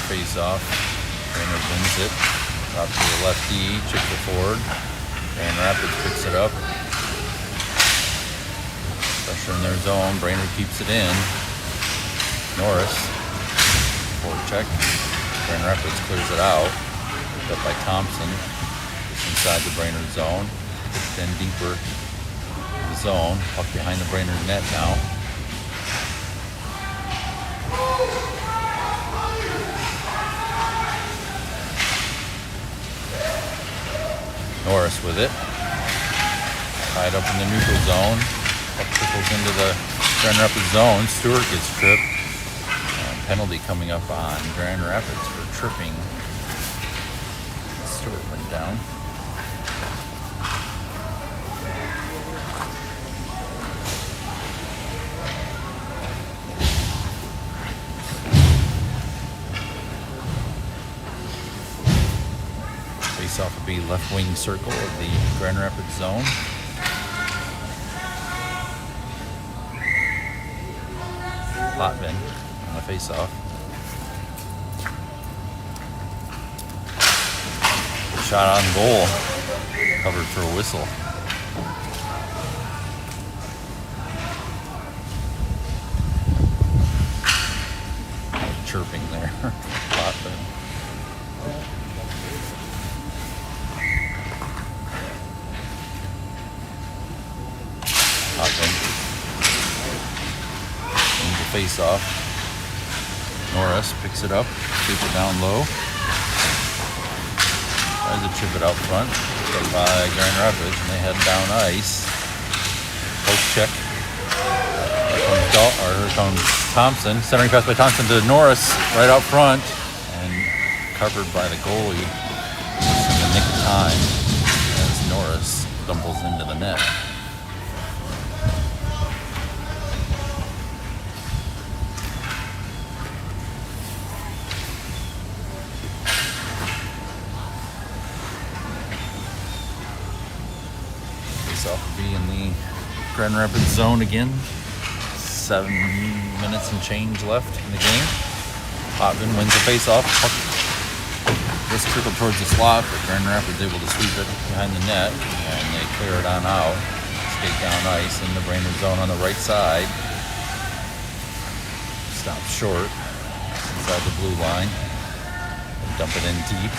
Face off. Brainerd wins it. Drop to the lefty, chip it forward. Grand Rapids picks it up. Pressure in their zone. Brainerd keeps it in. Norris. Forward check. Grand Rapids clears it out. Picked up by Thompson. Just inside the Brainerd zone. Picked in deeper in the zone. Puck behind the Brainerd net now. Norris with it. Tied up in the neutral zone. Puck trickles into the Grand Rapids zone. Stewart gets tripped. Penalty coming up on Grand Rapids for tripping. Stewart went down. Off will be left wing circle of the Grand Rapids zone. Potvin on the face-off. Shot on goal. Covered for a whistle. Chirping there. Potvin. Face off. Norris picks it up, keeps it down low. Tries to chip it out front. Picked up by Grand Rapids, and they head down ice. Poke check. Here comes Thompson. Centering pass by Thompson to Norris right out front, and covered by the goalie just in the nick of time as Norris stumbles into the net. Will be in the Grand Rapids zone again. 7 minutes and change left in the game. Potvin wins the face-off. Just trickled towards the slot, but Grand Rapids able to sweep it behind the net, and they clear it on out. Skate down ice in the Brainerd zone on the right side. Stop short inside the blue line. And dump it in deep.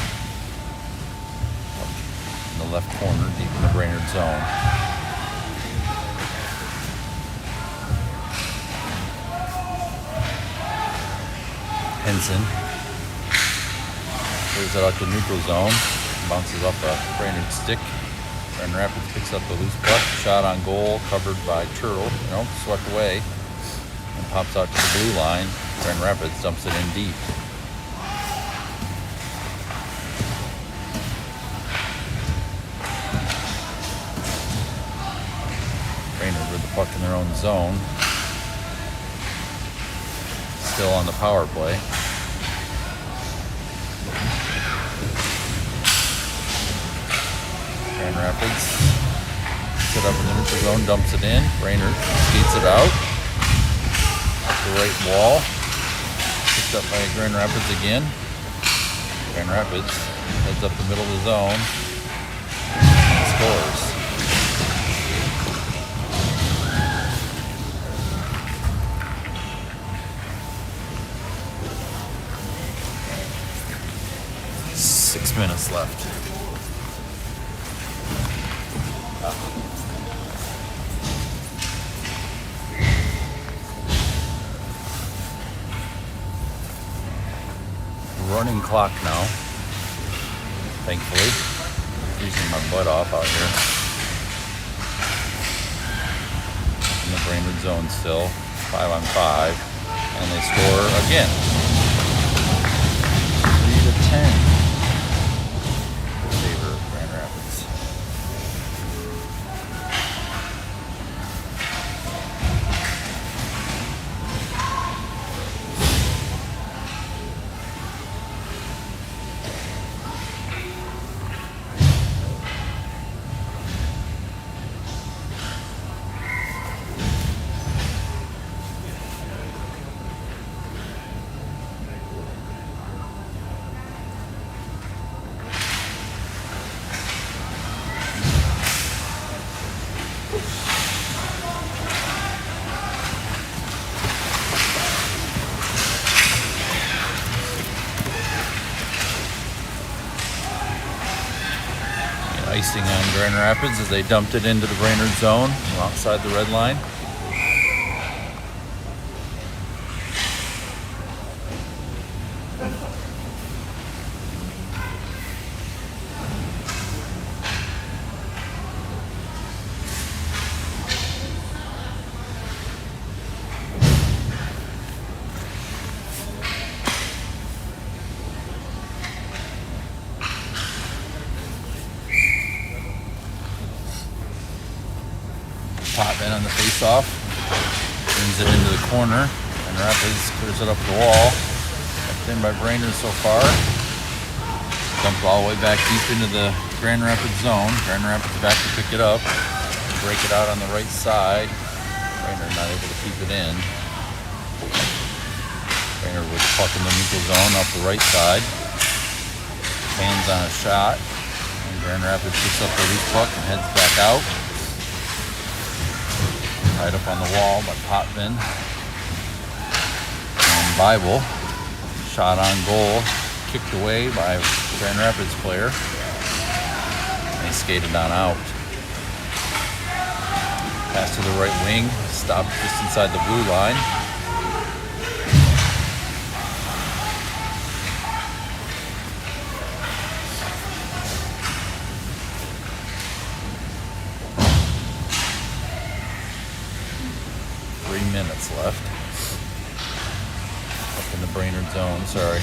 In the left corner, deep in the Brainerd zone. Henson clears it out to neutral zone, bounces up a Brainerd stick. Grand Rapids picks up the loose puck, shot on goal, covered by Turtle, swept away, and pops out to the blue line. Grand Rapids dumps it in deep. Brainerd with the puck in their own zone. Still on the power play. Grand Rapids set up in the neutral zone, dumps it in. Brainerd skates it out. Off the right wall. Picked up by Grand Rapids again. Grand Rapids heads up the middle of the zone and scores. Six minutes left. Running clock now. Thankfully, freezing my butt off out here. In the Brainerd zone still, 5-on-5, and they score again. 3-10. Favor of Grand Rapids. Icing on Grand Rapids as they dumped it into the Brainerd zone outside the red line. Potman on the face-off, brings it into the corner, and Rapids clears it up the wall. Kept in by Brainerd so far. Dumped all the way back deep into the Grand Rapids zone. Grand Rapids back to pick it up, break it out on the right side. Brainerd not able to keep it in. Brainerd with the puck in the neutral zone up the right side. Hands on a shot, and Grand Rapids picks up the loose puck and heads back out. Tied up on the wall by Potvin and Bible. Shot on goal, kicked away by Grand Rapids player. And he skated on out. Pass to the right wing, stopped just inside the blue line. Minutes left. Up in the Brainerd zone, sorry.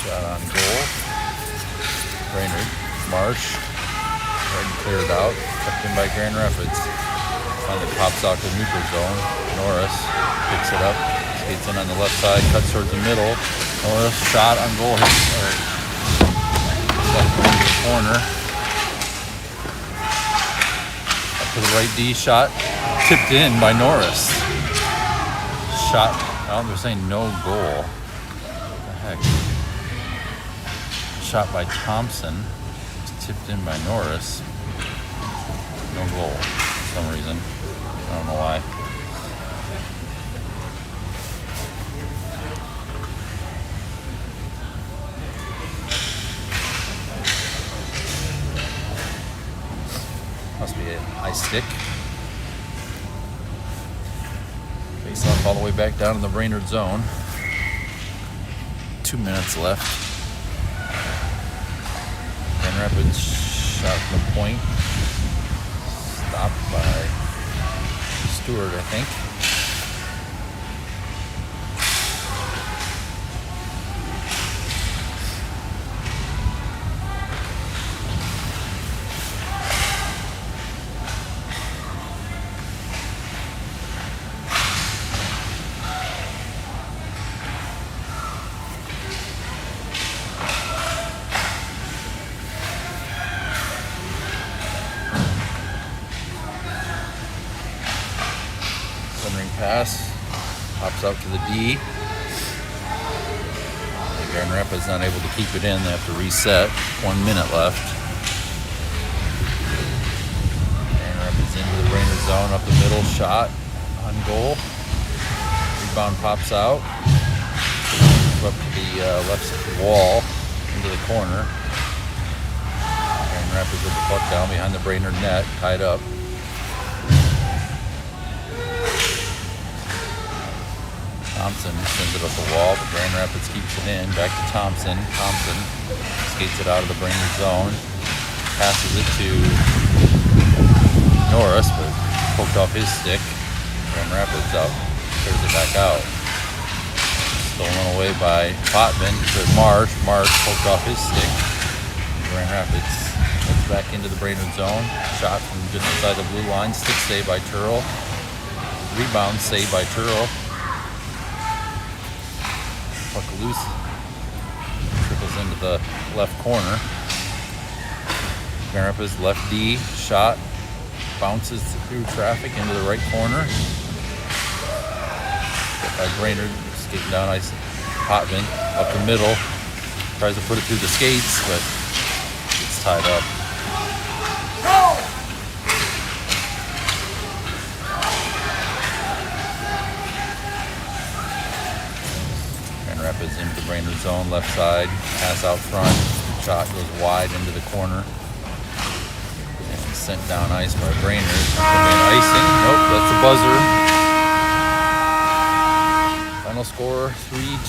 Shot on goal. Brainerd. Marsh. Right and cleared out. Kept in by Grand Rapids. Finally pops out to the neutral zone. Norris picks it up, skates in on the left side, cuts towards the middle. Norris shot on goal, hits left into the corner. Up to the right D shot, tipped in by Norris. Shot, oh, they're saying no goal. What the heck? Shot by Thompson, it's tipped in by Norris. No goal for some reason. I don't know why. Must be it. stick. Face off all the way back down in the Brainerd zone. 2 minutes left. Grand Rapids shot from the point. Stopped by Stewart, I think. Ring pass, pops out to the D. And Grand Rapids not able to keep it in. They have to reset. 1 minute left. Grand Rapids into the Brainerd zone, up the middle, shot on goal. Rebound pops out. Up to the left wall, into the corner. Grand Rapids with the puck down behind the Brainerd net, tied up. Thompson sends it up the wall, but Grand Rapids keeps it in. Back to Thompson. Thompson skates it out of the Brainerd zone. Passes it to Norris, but poked off his stick. Grand Rapids up. Clears it back out. Stolen away by Potman to Marsh. Marsh poked off his stick. Grand Rapids gets back into the Brainerd zone. Shot from just inside the blue line. Stick save by Turl. Rebound save by Turl. Puck loose, trickles into the left corner. Grand Rapids left D, shot, bounces through traffic into the right corner. Get by Brainerd, skating down ice. Potman up the middle, tries to put it through the skates, but it's tied up. Rapids into the Brainerd zone, left side, pass out front, shot goes wide into the corner. And sent down ice by Brainerd. Icing, nope, that's the buzzer. Final score 3-2.